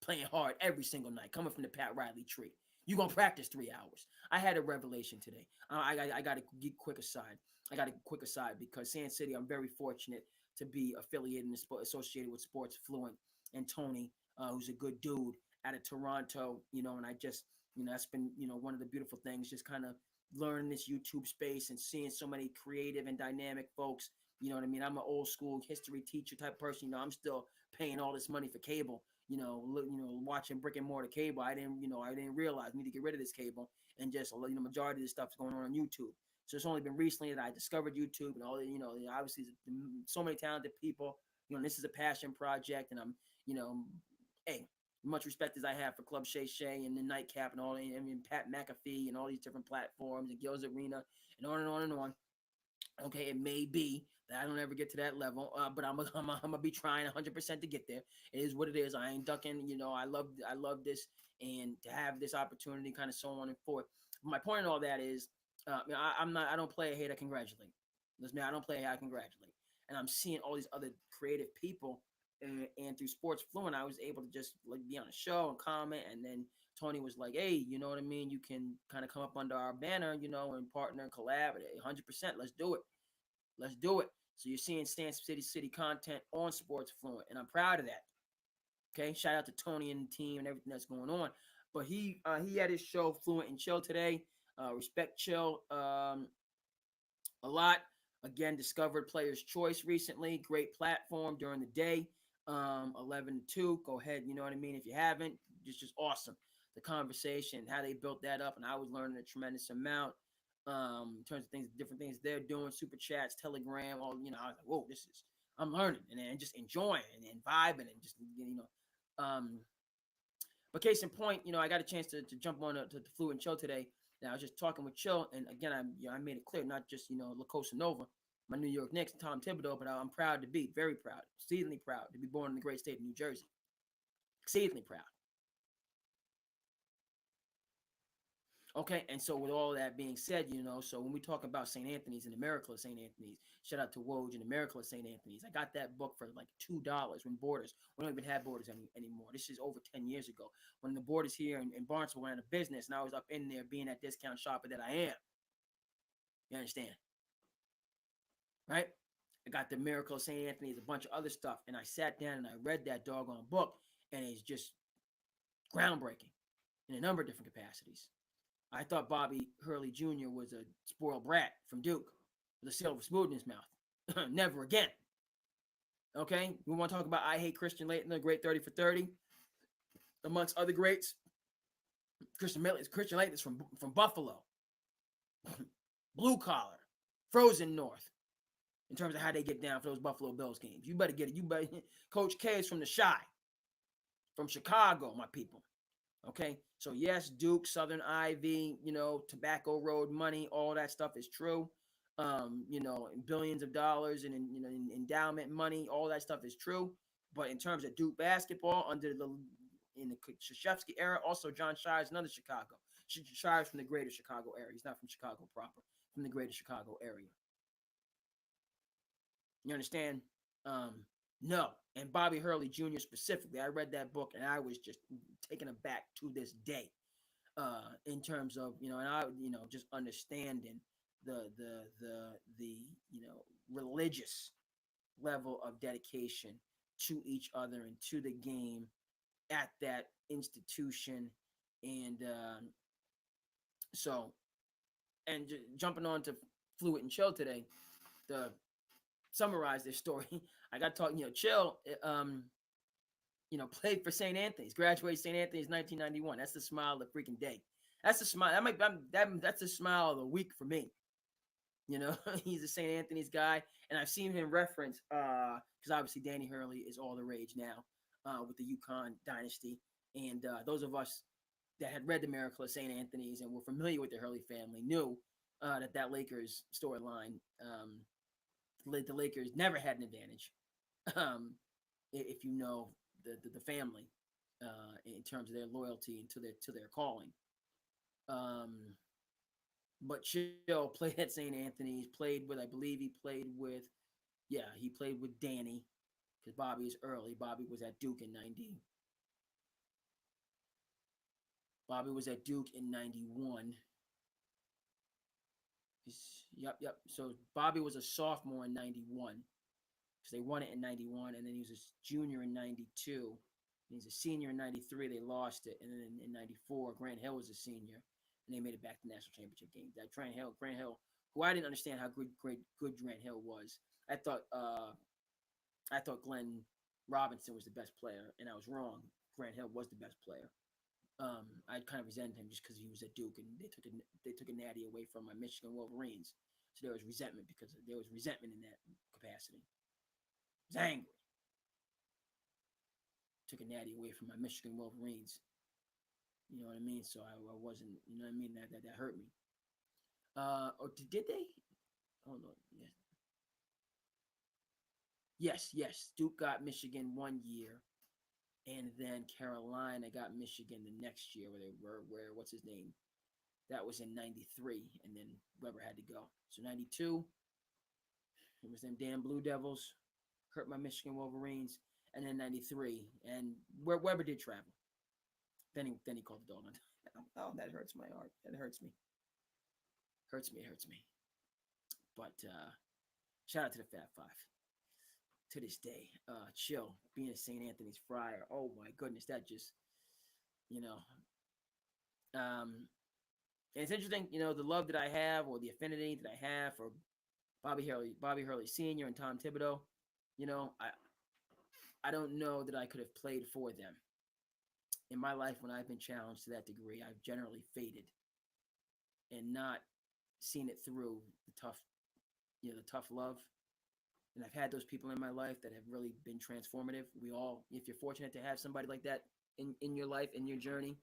Playing hard every single night, coming from the Pat Riley tree. You're going to practice 3 hours. I had a revelation today. I got a quick aside. Because SandCity, I'm very fortunate to be affiliated and associated with Sports Fluent and Tony, who's a good dude out of Toronto, and I just, that's been, one of the beautiful things, just kind of learning this YouTube space and seeing so many creative and dynamic folks. You know what I mean? I'm an old school history teacher type person. I'm still paying all this money for cable. watching brick and mortar cable. I didn't realize I need to get rid of this cable and just majority of this stuff's going on YouTube. So it's only been recently that I discovered YouTube and all. Obviously so many talented people. This is a passion project, and I'm hey, much respect as I have for Club Shay Shay and the Nightcap and all, Pat McAfee and all these different platforms and Gills Arena and on and on and on. Okay, it may be that I don't ever get to that level, but I'm gonna be trying 100% to get there. It is what it is. I ain't ducking. I love this, and to have this opportunity, kind of so on and forth. My point in all that is, I don't play a hate, I congratulate. Listen, I don't play a hate, I congratulate. And I'm seeing all these other creative people, and through Sports Fluent, I was able to just be on a show and comment, and then Tony was like, hey, you know what I mean? You can kind of come up under our banner, and partner and collaborate. 100%. Let's do it. Let's do it. So you're seeing SandCity content on Sports Fluent, and I'm proud of that. Okay, shout out to Tony and the team and everything that's going on. But he had his show Fluent and Chill today. Respect Chill a lot. Again, discovered Player's Choice recently. Great platform during the day. 11 to 2. Go ahead, you know what I mean? If you haven't, it's just awesome. The conversation, how they built that up, and I was learning a tremendous amount in terms of different things they're doing, super chats, Telegram, all. I was like, whoa, I'm learning and just enjoying and vibing and just But case in point, I got a chance to jump on to Flu and Chill today. Now I was just talking with Chill, and again, I made it clear, not just La Cosa Nova, my New York Knicks, Tom Thibodeau, but I'm proud to be, very proud, exceedingly proud to be born in the great state of New Jersey. Exceedingly proud. Okay, and so with all that being said, so when we talk about St. Anthony's and the Miracle of St. Anthony's, shout out to Woj and the Miracle of St. Anthony's. I got that book for like $2 when Borders, we don't even have Borders anymore. This is over 10 years ago when the Borders here in Barnesville went out of business, and I was up in there being that discount shopper that I am. You understand? Right? I got the Miracle of St. Anthony's, a bunch of other stuff, and I sat down and I read that doggone book, and it's just groundbreaking in a number of different capacities. I thought Bobby Hurley Jr. was a spoiled brat from Duke with a silver spoon in his mouth. Never again. Okay? We want to talk about I Hate Christian Laettner, the great 30 for 30. Amongst other greats, Christian Laettner's from Buffalo. Blue collar. Frozen North. In terms of how they get down for those Buffalo Bills games. You better get it. Coach K is from the Chi. From Chicago, my people. Okay, so yes, Duke, Southern Ivy, Tobacco Road money, all that stuff is true. Billions of dollars and in endowment money, all that stuff is true. But in terms of Duke basketball, in the Krzyzewski era, also John Shire is another Chicago. Shire is from the greater Chicago area. He's not from Chicago proper, from the greater Chicago area. You understand? No. And Bobby Hurley Jr. specifically, I read that book and I was just taken aback to this day, in terms of, and I, just understanding the religious level of dedication to each other and to the game at that institution. And jumping on to Fluid and Chill today, the summarize this story. I got to talk, Chill, played for St. Anthony's, graduated St. Anthony's 1991. That's the smile of the freaking day. That's the smile. That's the smile of the week for me. He's a St. Anthony's guy, and I've seen him reference, because obviously Danny Hurley is all the rage now, with the UConn dynasty. And those of us that had read The Miracle of St. Anthony's and were familiar with the Hurley family knew that Lakers storyline, the Lakers never had an advantage, if you know the family, in terms of their loyalty and to their calling. But Chill played at St. Anthony's, played with Danny, because Bobby is early. Bobby was at Duke in 90. Bobby was at Duke in 91. Yep. So Bobby was a sophomore in 91, because they won it in 91, and then he was a junior in 92. He's a senior in 93. They lost it, and then in 94, Grant Hill was a senior, and they made it back to the national championship game. That Grant Hill, who I didn't understand how good Grant Hill was. I thought Glenn Robinson was the best player, and I was wrong. Grant Hill was the best player. I kind of resented him just because he was at Duke and they took a natty away from my Michigan Wolverines. So there was resentment in that capacity. I was angry. Took a natty away from my Michigan Wolverines. You know what I mean? So I wasn't. You know what I mean? That hurt me. Or did they? Hold on. Yes. Duke got Michigan one year, and then Carolina got Michigan the next year. Where what's his name? That was in '93, and then Weber had to go. So '92, it was them damn Blue Devils, hurt my Michigan Wolverines, and then '93, and where Weber did travel. Then he called the dog on. Oh, that hurts my heart. That hurts me. It hurts me. But shout out to the Fat Five. To this day, chill. Being a St. Anthony's Friar. Oh my goodness, that just, you know, and it's interesting, the love that I have or the affinity that I have for Bobby Hurley Sr. and Tom Thibodeau. I don't know that I could have played for them. In my life, when I've been challenged to that degree, I've generally faded and not seen it through the tough love. And I've had those people in my life that have really been transformative. If you're fortunate to have somebody like that in your life, in your journey,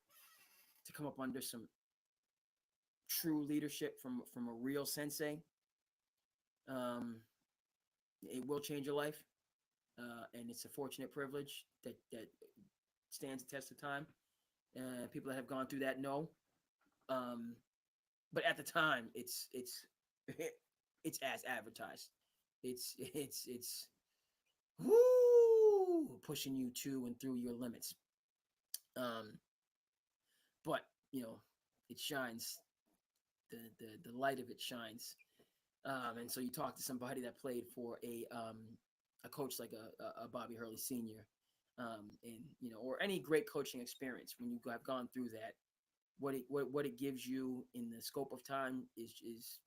to come up under some true leadership from a real sensei, it will change your life. And it's a fortunate privilege that stands the test of time. People that have gone through that know. But at the time, it's it's as advertised. It's pushing you to and through your limits. But it shines. The light of it shines. And so you talk to somebody that played for a coach like a Bobby Hurley Sr. And or any great coaching experience, when you have gone through that, what it gives you in the scope of time is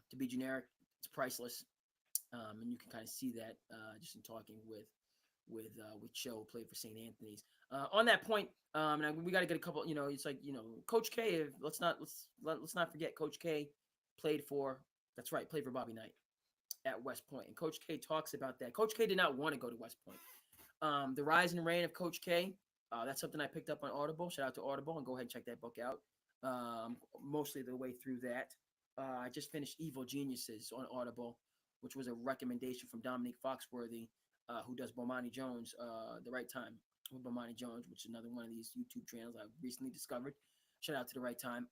to be generic, it's priceless. And you can kind of see that just in talking with Cho, who played for St. Anthony's. On that point, we got to get a couple. It's like Coach K. Let's not forget Coach K played for. That's right, played for Bobby Knight at West Point, and Coach K talks about that. Coach K did not want to go to West Point. The Rise and Reign of Coach K. That's something I picked up on Audible. Shout out to Audible, and go ahead and check that book out. Mostly the way through that. I just finished Evil Geniuses on Audible, which was a recommendation from Dominique Foxworthy, who does Bomani Jones, The Right Time with Bomani Jones, which is another one of these YouTube channels I've recently discovered. Shout out to The Right Time.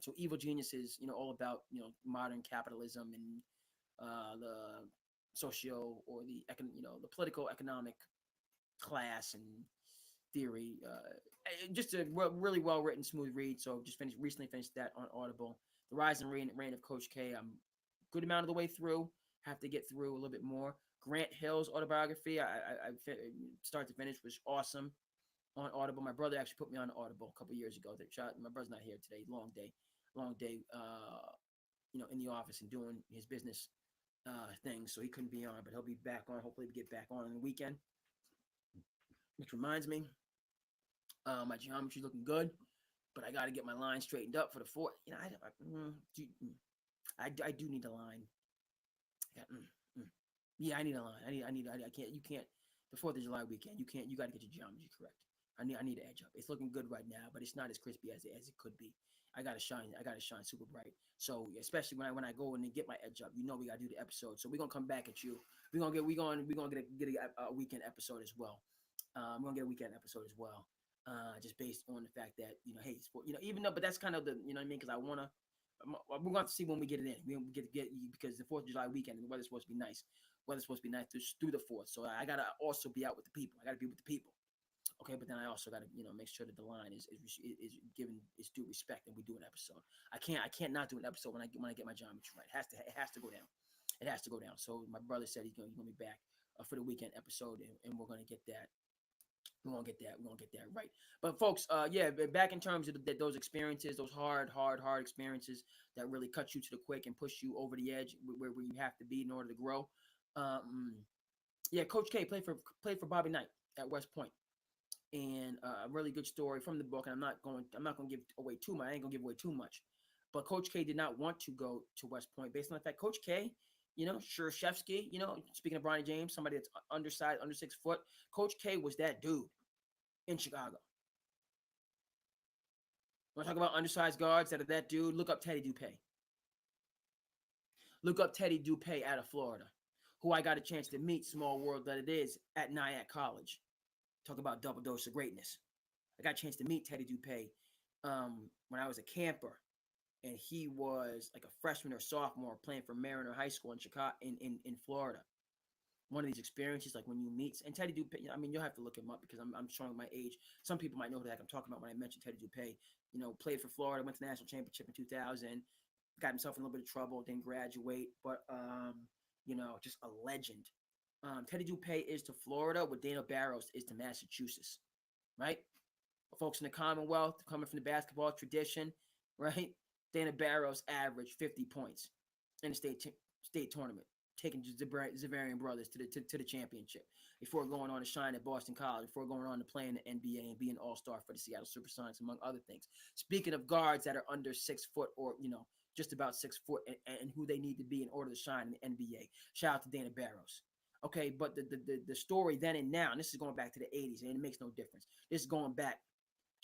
So Evil Geniuses, all about modern capitalism and the socio or the the political economic class and theory. Just a really well written, smooth read. So just recently finished that on Audible. The Rise and Reign of Coach K. I'm a good amount of the way through. Have to get through a little bit more. Grant Hill's autobiography, I start to finish, was awesome on Audible. My brother actually put me on Audible a couple years ago. My brother's not here today. Long day, in the office and doing his business things, so he couldn't be on, but he'll be back on. Hopefully, we get back on the weekend. Which reminds me, my geometry's looking good, but I got to get my line straightened up for the fourth. I do need a line. Yeah, I need a line. I can't. You can't. The 4th of July weekend. You can't. You got to get your geometry correct. I need to edge up. It's looking good right now, but it's not as crispy as it could be. I gotta shine super bright. So especially when I go in and get my edge up, we gotta do the episode. So we're gonna come back at you. We're gonna get a weekend episode as well. We're gonna get a weekend episode as well. Just based on the fact that hey, sport, even though, but that's kind of the what I mean, because we're gonna have to see when we get it in. We get because the 4th of July weekend, the weather's supposed to be nice. Weather's supposed to be nice through the 4th. So I gotta also be out with the people. I gotta be with the people. Okay, but then I also got to make sure that the line is given its due respect, and we do an episode. I can't not do an episode when I get my geometry right. It has to go down. It has to go down. So my brother said he's gonna be back for the weekend episode, and we're gonna get that. We're gonna get that right. But folks, back in terms of those experiences, those hard experiences that really cut you to the quick and push you over the edge where you have to be in order to grow. Coach K played for Bobby Knight at West Point. and a really good story from the book. And I'm not going to give away too much. I ain't going to give away too much. But Coach K did not want to go to West Point based on the fact Coach K, Shershevsky, speaking of Bronny James, somebody that's undersized, under 6 foot. Coach K was that dude in Chicago. Want to talk about undersized guards that are that dude? Look up Teddy Dupay. Look up Teddy Dupay out of Florida, who I got a chance to meet, small world that it is, at Nyack College. Talk about double dose of greatness. I got a chance to meet Teddy Dupay when I was a camper, and he was like a freshman or sophomore playing for Mariner High School in Chicago, in Florida. One of these experiences, like when you meet, and Teddy Dupay, I mean, you'll have to look him up because I'm showing my age. Some people might know who the heck I'm talking about when I mention Teddy Dupay. Played for Florida, went to the national championship in 2000, got himself in a little bit of trouble, didn't graduate, but just a legend. Teddy Dupay is to Florida what Dana Barros is to Massachusetts, right? Folks in the Commonwealth, coming from the basketball tradition, right? Dana Barros averaged 50 points in the state tournament, taking Zavarian brothers to the championship before going on to shine at Boston College, before going on to play in the NBA and be an all-star for the Seattle Supersonics, among other things. Speaking of guards that are under 6 foot or, just about 6 foot and who they need to be in order to shine in the NBA, shout out to Dana Barros. Okay, but the story then and now, and this is going back to the 80s, and it makes no difference. This is going back,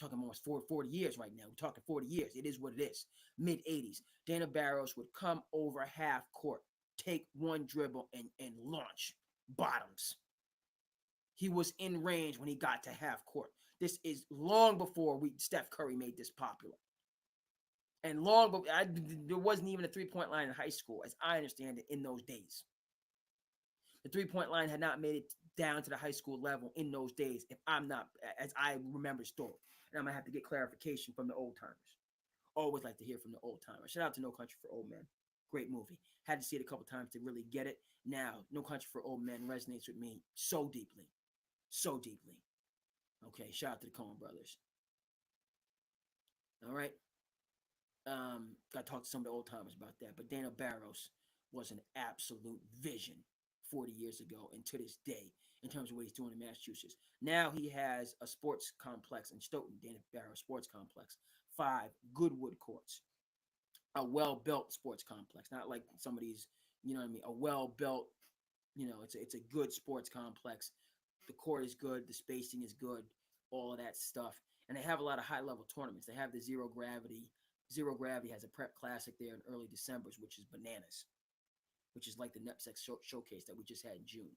talking almost 40 years right now. We're talking 40 years. It is what it is. Mid-80s. Dana Barros would come over half court, take one dribble, and launch bottoms. He was in range when he got to half court. This is long before Steph Curry made this popular. And long before, there wasn't even a three-point line in high school, as I understand it, in those days. The three-point line had not made it down to the high school level in those days, as I remember the story. And I'm going to have to get clarification from the old timers. Always like to hear from the old timers. Shout out to No Country for Old Men. Great movie. Had to see it a couple times to really get it. Now, No Country for Old Men resonates with me so deeply. So deeply. Okay, shout out to the Coen brothers. All right. Got to talk to some of the old timers about that. But Dana Barros was an absolute vision 40 years ago and to this day in terms of what he's doing in Massachusetts. Now he has a sports complex in Stoughton, Dana Barros Sports Complex, 5 Goodwood courts, a well-built sports complex, not like some of these, a well-built, it's a good sports complex. The court is good, the spacing is good, all of that stuff. And they have a lot of high-level tournaments. They have the Zero Gravity. Zero Gravity has a prep classic there in early December, which is bananas, which is like the NEPSEC showcase that we just had in June.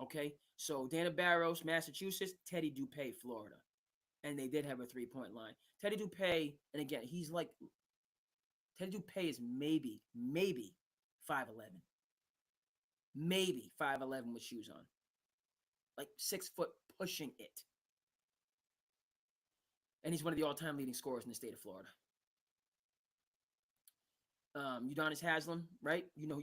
Okay, so Dana Barros, Massachusetts, Teddy Dupay, Florida. And they did have a three-point line. Teddy Dupay, and again, Teddy Dupay is maybe 5'11". Maybe 5'11" with shoes on. Like 6 foot pushing it. And he's one of the all-time leading scorers in the state of Florida. Udonis Haslem, right? You know who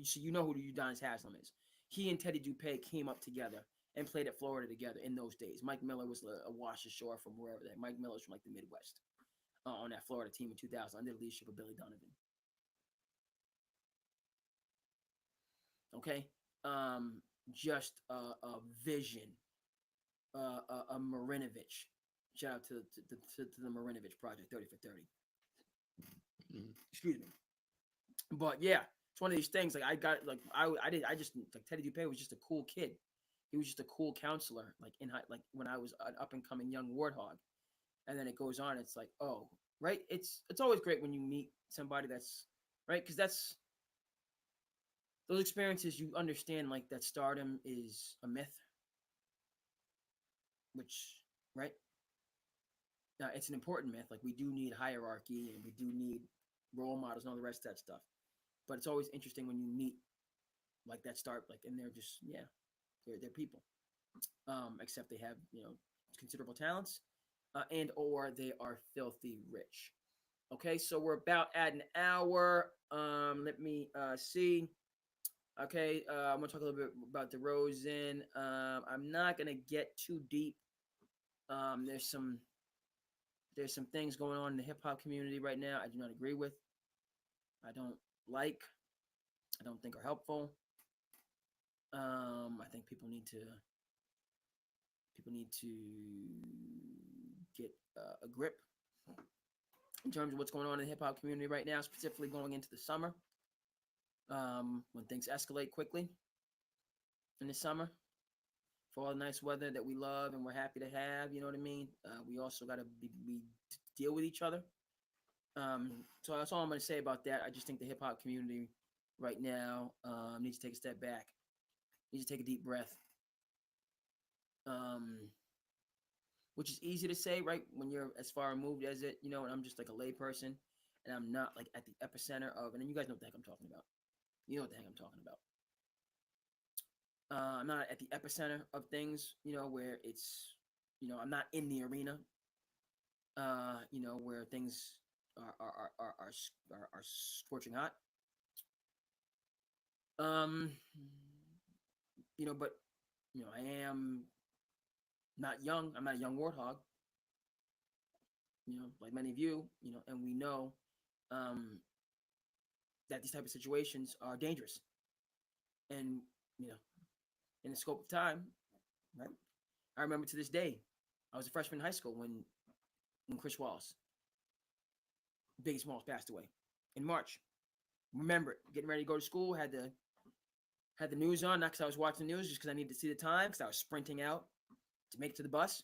Udonis Haslem is. He and Teddy Dupay came up together and played at Florida together in those days. Mike Miller was a wash ashore from wherever that. Mike Miller's from like the Midwest on that Florida team in 2000 under the leadership of Billy Donovan. Okay, just a vision, a Marinovich. Shout out to the Marinovich Project, 30 for 30. Excuse me. But yeah, it's one of these things. Like I just Teddy Dupay was just a cool kid. He was just a cool counselor. Like when I was an up and coming young warthog, and then it goes on. It's like, oh, right. It's always great when you meet somebody that's right, because that's those experiences. You understand like that stardom is a myth, which right. Now it's an important myth. Like we do need hierarchy and we do need role models and all the rest of that stuff. But it's always interesting when you meet like that and they're just they're people. Except they have considerable talents, and or they are filthy rich. Okay, so we're about at an hour. Let me see. Okay, I'm gonna talk a little bit about DeRozan. I'm not gonna get too deep. There's some things going on in the hip hop community right now I do not agree with. I don't like. I don't think are helpful. I think people need to People need to get a grip in terms of what's going on in the hip hop community right now, specifically going into the summer, when things escalate quickly in the summer. For all the nice weather that we love and we're happy to have, you know what I mean? We also got to deal with each other. So that's all I'm going to say about that. I just think the hip hop community right now needs to take a step back, needs to take a deep breath, which is easy to say, right? When you're as far removed as it, you know, and I'm just like a lay person and I'm not like at the epicenter of, and then you guys know what the heck I'm talking about. You know what the heck I'm talking about. I'm not at the epicenter of things, you know, where it's, you know, I'm not in the arena, you know, where things are scorching hot. Um, you know, but you know, I am not young. I'm not a young warthog. You know, like many of you know, and we know that these type of situations are dangerous. And you know, in the scope of time, right? I remember to this day, I was a freshman in high school when Chris Wallace, Biggie Smalls, passed away in March. Remember it, getting ready to go to school, had the news on, not because I was watching the news, just because I needed to see the time, because I was sprinting out to make it to the bus.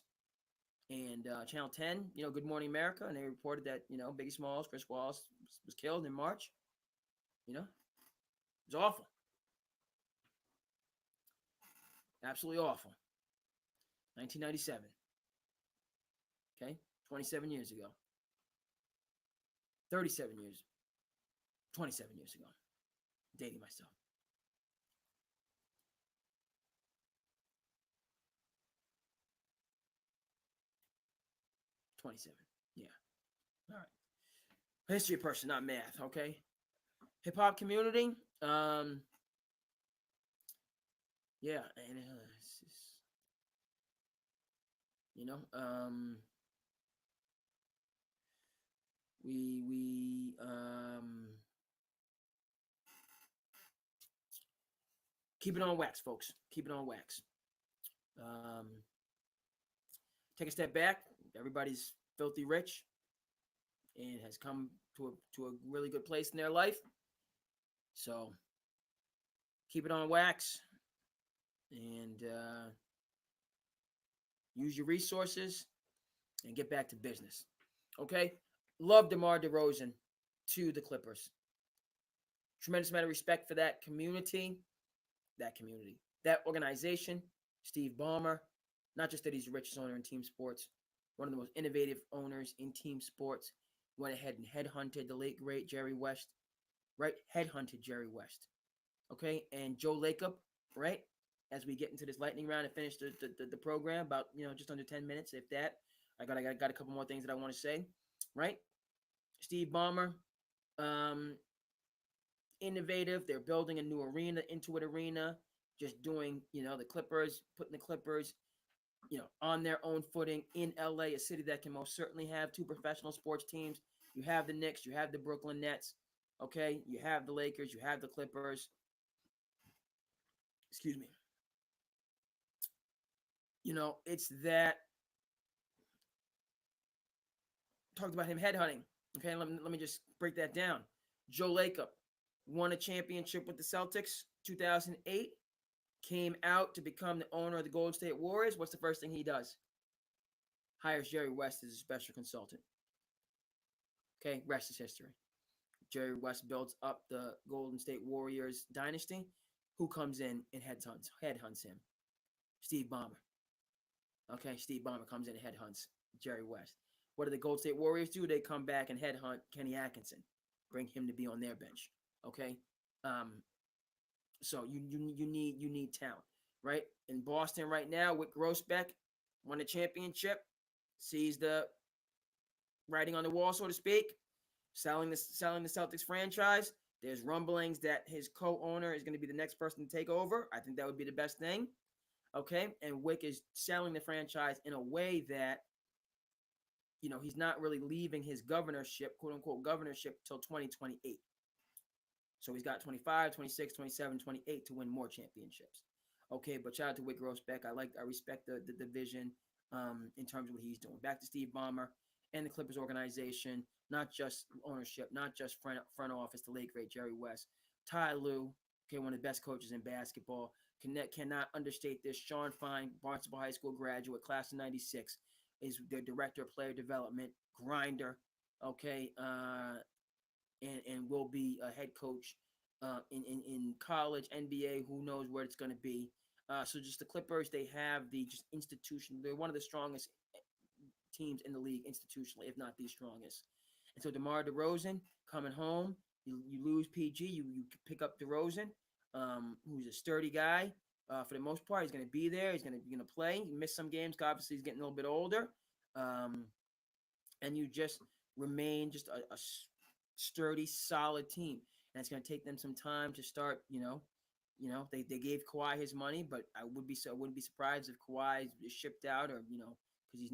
And Channel 10, you know, Good Morning America, and they reported that, you know, Biggie Smalls, Chris Wallace was killed in March. You know, it was awful. Absolutely awful. 1997. Okay, 27 years ago. 37 years. 27 years ago. Dating myself. 27. Yeah. All right. History person, not math. Okay. Hip hop community. Yeah, and it's just, you know, we keep it on wax, folks. Keep it on wax. Um, take a step back. Everybody's filthy rich and has come to a really good place in their life. So keep it on wax and use your resources and get back to business. Okay? Love DeMar DeRozan to the Clippers. Tremendous amount of respect for that community, that organization. Steve Ballmer, not just that he's the richest owner in team sports, one of the most innovative owners in team sports. Went ahead and headhunted the late great Jerry West, right? Headhunted Jerry West. Okay, and Joe Lacob, right? As we get into this lightning round and finish the program, about, you know, just under 10 minutes, if that. I got a couple more things that I want to say, right? Steve Ballmer, um, innovative. They're building a new arena, Intuit Arena, just doing, you know, the Clippers, putting the Clippers, you know, on their own footing in LA, a city that can most certainly have two professional sports teams. You have the Knicks, you have the Brooklyn Nets, okay? You have the Lakers, you have the Clippers. Excuse me. You know, it's that. Talked about him headhunting. Okay, let me just break that down. Joe Lacob won a championship with the Celtics 2008, came out to become the owner of the Golden State Warriors. What's the first thing he does? Hires Jerry West as a special consultant. Okay, rest is history. Jerry West builds up the Golden State Warriors dynasty. Who comes in and headhunts him? Steve Ballmer. Okay, Steve Ballmer comes in and headhunts Jerry West. What do the Golden State Warriors do? They come back and headhunt Kenny Atkinson, bring him to be on their bench. Okay, so you need talent, right? In Boston right now, with Grossbeck won a championship, sees the writing on the wall, so to speak, selling the Celtics franchise. There's rumblings that his co-owner is going to be the next person to take over. I think that would be the best thing. Okay, and Wick is selling the franchise in a way that, you know, he's not really leaving his governorship, quote unquote governorship, till 2028. So he's got 25, 26, 27, 28 to win more championships. Okay, but shout out to Wick Grossbeck. I respect the vision in terms of what he's doing. Back to Steve Ballmer and the Clippers organization, not just ownership, not just front office, the late great Jerry West. Ty Lue, okay, one of the best coaches in basketball. Cannot understate this. Sean Fine, Barnstable High School graduate, class of '96, is the director of player development, grinder, okay, and will be a head coach in college, NBA. Who knows where it's going to be? So just the Clippers, they have the just institution. They're one of the strongest teams in the league institutionally, if not the strongest. And so DeMar DeRozan coming home, you lose PG, you pick up DeRozan, who's a sturdy guy. For the most part, he's going to be there. He's going to play. He missed some games. Obviously, he's getting a little bit older. And you just remain just a sturdy, solid team. And it's going to take them some time to start. They gave Kawhi his money, but I wouldn't be surprised if Kawhi is shipped out, or because he's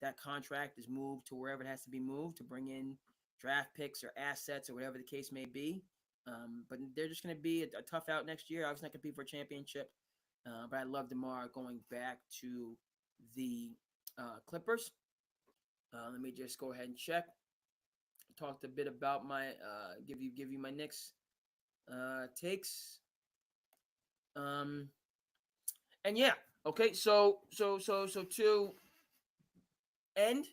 that contract is moved to wherever it has to be moved to bring in draft picks or assets or whatever the case may be. But they're just going to be a tough out next year. Obviously, not going to compete for a championship. But I love DeMar going back to the Clippers. Let me just go ahead and check. Talked a bit about my give you my Knicks takes. And yeah, okay. So to end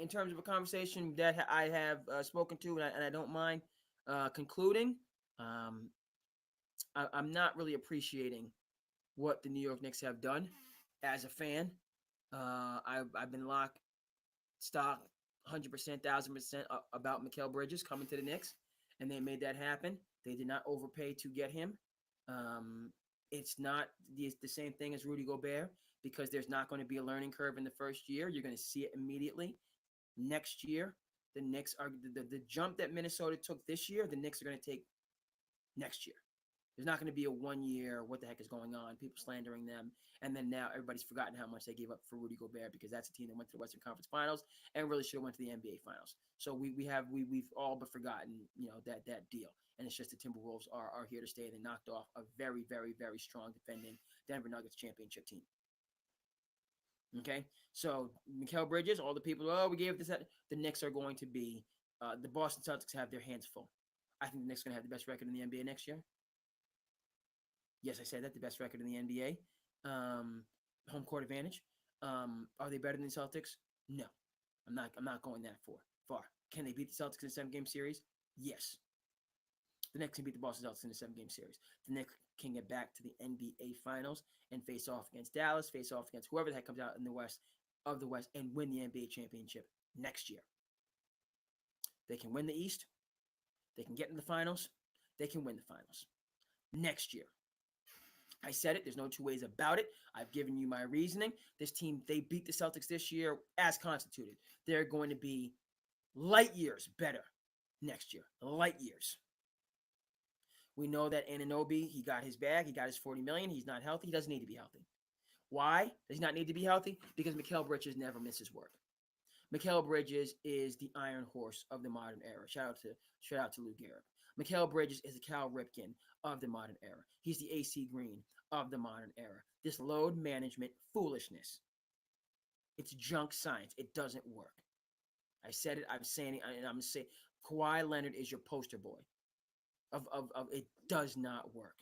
in terms of a conversation that I have spoken to, and I don't mind concluding. I'm not really appreciating what the New York Knicks have done as a fan. I've been locked stock 100%, 1,000% about Mikal Bridges coming to the Knicks, and they made that happen. They did not overpay to get him. It's not the same thing as Rudy Gobert, because there's not going to be a learning curve in the first year. You're going to see it immediately. Next year, the Knicks are the jump that Minnesota took this year, the Knicks are going to take next year. There's not going to be a 1 year, what the heck is going on, people slandering them. And then now everybody's forgotten how much they gave up for Rudy Gobert, because that's a team that went to the Western Conference Finals and really should have went to the NBA Finals. So we've all but forgotten, that deal. And it's just the Timberwolves are here to stay. They knocked off a very, very, very strong defending Denver Nuggets championship team. Okay, so Mikal Bridges, all the people, we gave this. The Knicks are going to be, the Boston Celtics have their hands full. I think the Knicks are going to have the best record in the NBA next year. Yes, I said that, the best record in the NBA. Home court advantage. Are they better than the Celtics? No, I'm not going that far. Can they beat the Celtics in a 7-game series? Yes. The Knicks can beat the Boston Celtics in a 7-game series. The Knicks can get back to the NBA Finals and face off against Dallas, face off against whoever the heck comes out in the West, and win the NBA championship next year. They can win the East. They can get in the finals. They can win the finals next year. I said it. There's no two ways about it. I've given you my reasoning. This team, they beat the Celtics this year as constituted. They're going to be light years better next year. Light years. We know that Anunoby, he got his bag. He got his $40 million. He's not healthy. He doesn't need to be healthy. Why does he not need to be healthy? Because Mikal Bridges never misses work. Mikal Bridges is the iron horse of the modern era. Shout out to Lou Gehrig. Mikal Bridges is the Cal Ripken of the modern era. He's the AC Green of the modern era. This load management foolishness. It's junk science. It doesn't work. I said it. I'm saying it, and I'm going to say Kawhi Leonard is your poster boy. Of it does not work.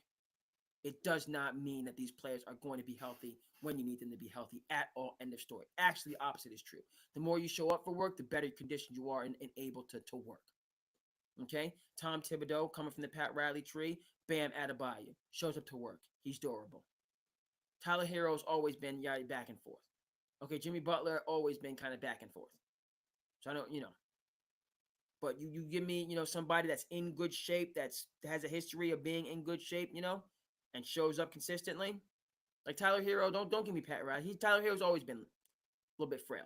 It does not mean that these players are going to be healthy when you need them to be healthy at all. End of story. Actually, the opposite is true. The more you show up for work, the better conditioned you are and able to work. Okay? Tom Thibodeau, coming from the Pat Riley tree, Bam Adebayo, shows up to work. He's durable. Tyler Herro's always been back and forth. Okay, Jimmy Butler always been kind of back and forth. So I don't, but you give me, somebody that's in good shape, that has a history of being in good shape, and shows up consistently. Like Tyler Herro, don't give me Pat Riley. Tyler Herro's always been a little bit frail.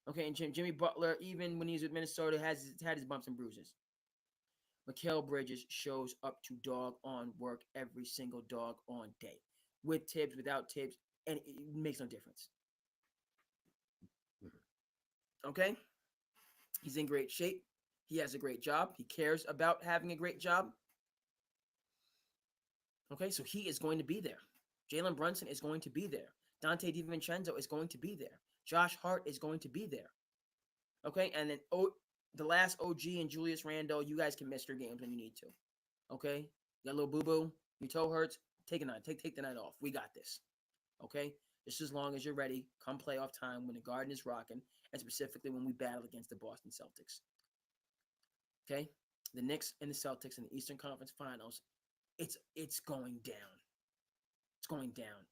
Okay, and Jimmy Butler, even when he's with Minnesota, has had his bumps and bruises. Mikal Bridges shows up to dog on work every single dog on day. With Tibbs, without Tibbs, and it makes no difference. Okay? He's in great shape. He has a great job. He cares about having a great job. Okay, so he is going to be there. Jalen Brunson is going to be there. Dante DiVincenzo is going to be there. Josh Hart is going to be there. Okay, and then the last OG and Julius Randle, you guys can miss your games when you need to. Okay, you got a little boo boo, your toe hurts, take a night, take the night off. We got this. Okay, just as long as you're ready, come playoff time when the Garden is rocking, and specifically when we battle against the Boston Celtics. Okay, the Knicks and the Celtics in the Eastern Conference Finals, it's going down. It's going down.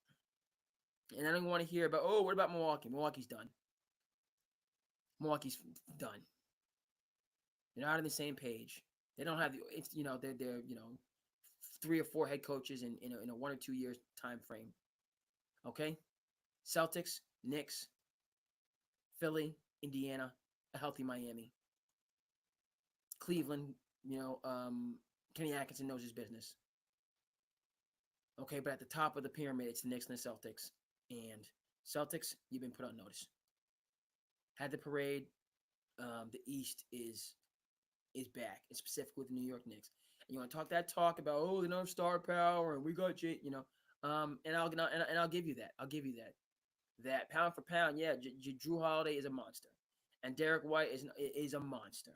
And I don't want to hear about, oh, what about Milwaukee? Milwaukee's done. Milwaukee's done. They're not on the same page. They don't have the, it's, they're 3 or 4 head coaches in a 1 or 2 years time frame. Okay, Celtics, Knicks, Philly, Indiana, a healthy Miami, Cleveland. Kenny Atkinson knows his business. Okay, but at the top of the pyramid, it's the Knicks and the Celtics. And Celtics, you've been put on notice. Had the parade. The East is back, and specifically with the New York Knicks. And you want to talk that talk about, oh, they don't have star power, and we got J, and I'll give you that. I'll give you that. That pound for pound, yeah, Drew Holiday is a monster, and Derek White is a monster.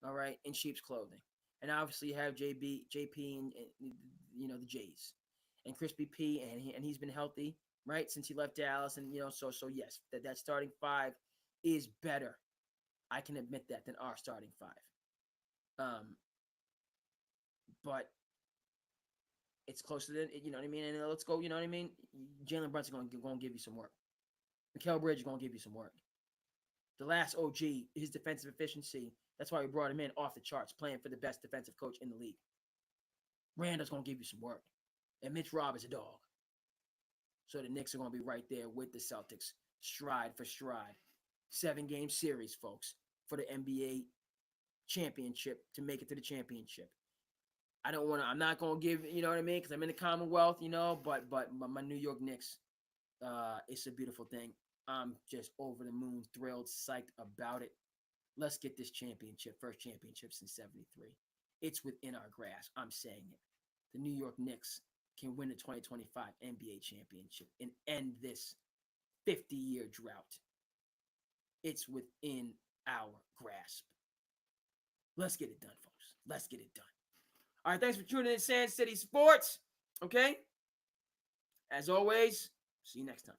All right, in sheep's clothing. And obviously you have JP and the Jays, and Crispy P, and he's been healthy, right, since he left Dallas, and so yes, that starting 5 is better. I can admit that, than our starting 5. But it's closer than, you know what I mean. And let's go, you know what I mean. Jalen Brunson going to give you some work. Mikal Bridge is going to give you some work. The last OG, his defensive efficiency. That's why we brought him in off the charts, playing for the best defensive coach in the league. Randall's going to give you some work. And Mitch Robb is a dog. So the Knicks are going to be right there with the Celtics, stride for stride. 7-game series, folks, for the NBA championship, to make it to the championship. I'm not going to give, you know what I mean, because I'm in the Commonwealth, but my New York Knicks, it's a beautiful thing. I'm just over the moon, thrilled, psyched about it. Let's get this championship, first championship since 73. It's within our grasp. I'm saying it. The New York Knicks can win the 2025 NBA championship and end this 50-year drought. It's within our grasp. Let's get it done, folks. Let's get it done. All right, thanks for tuning in to SandCity Sports. Okay? As always, see you next time.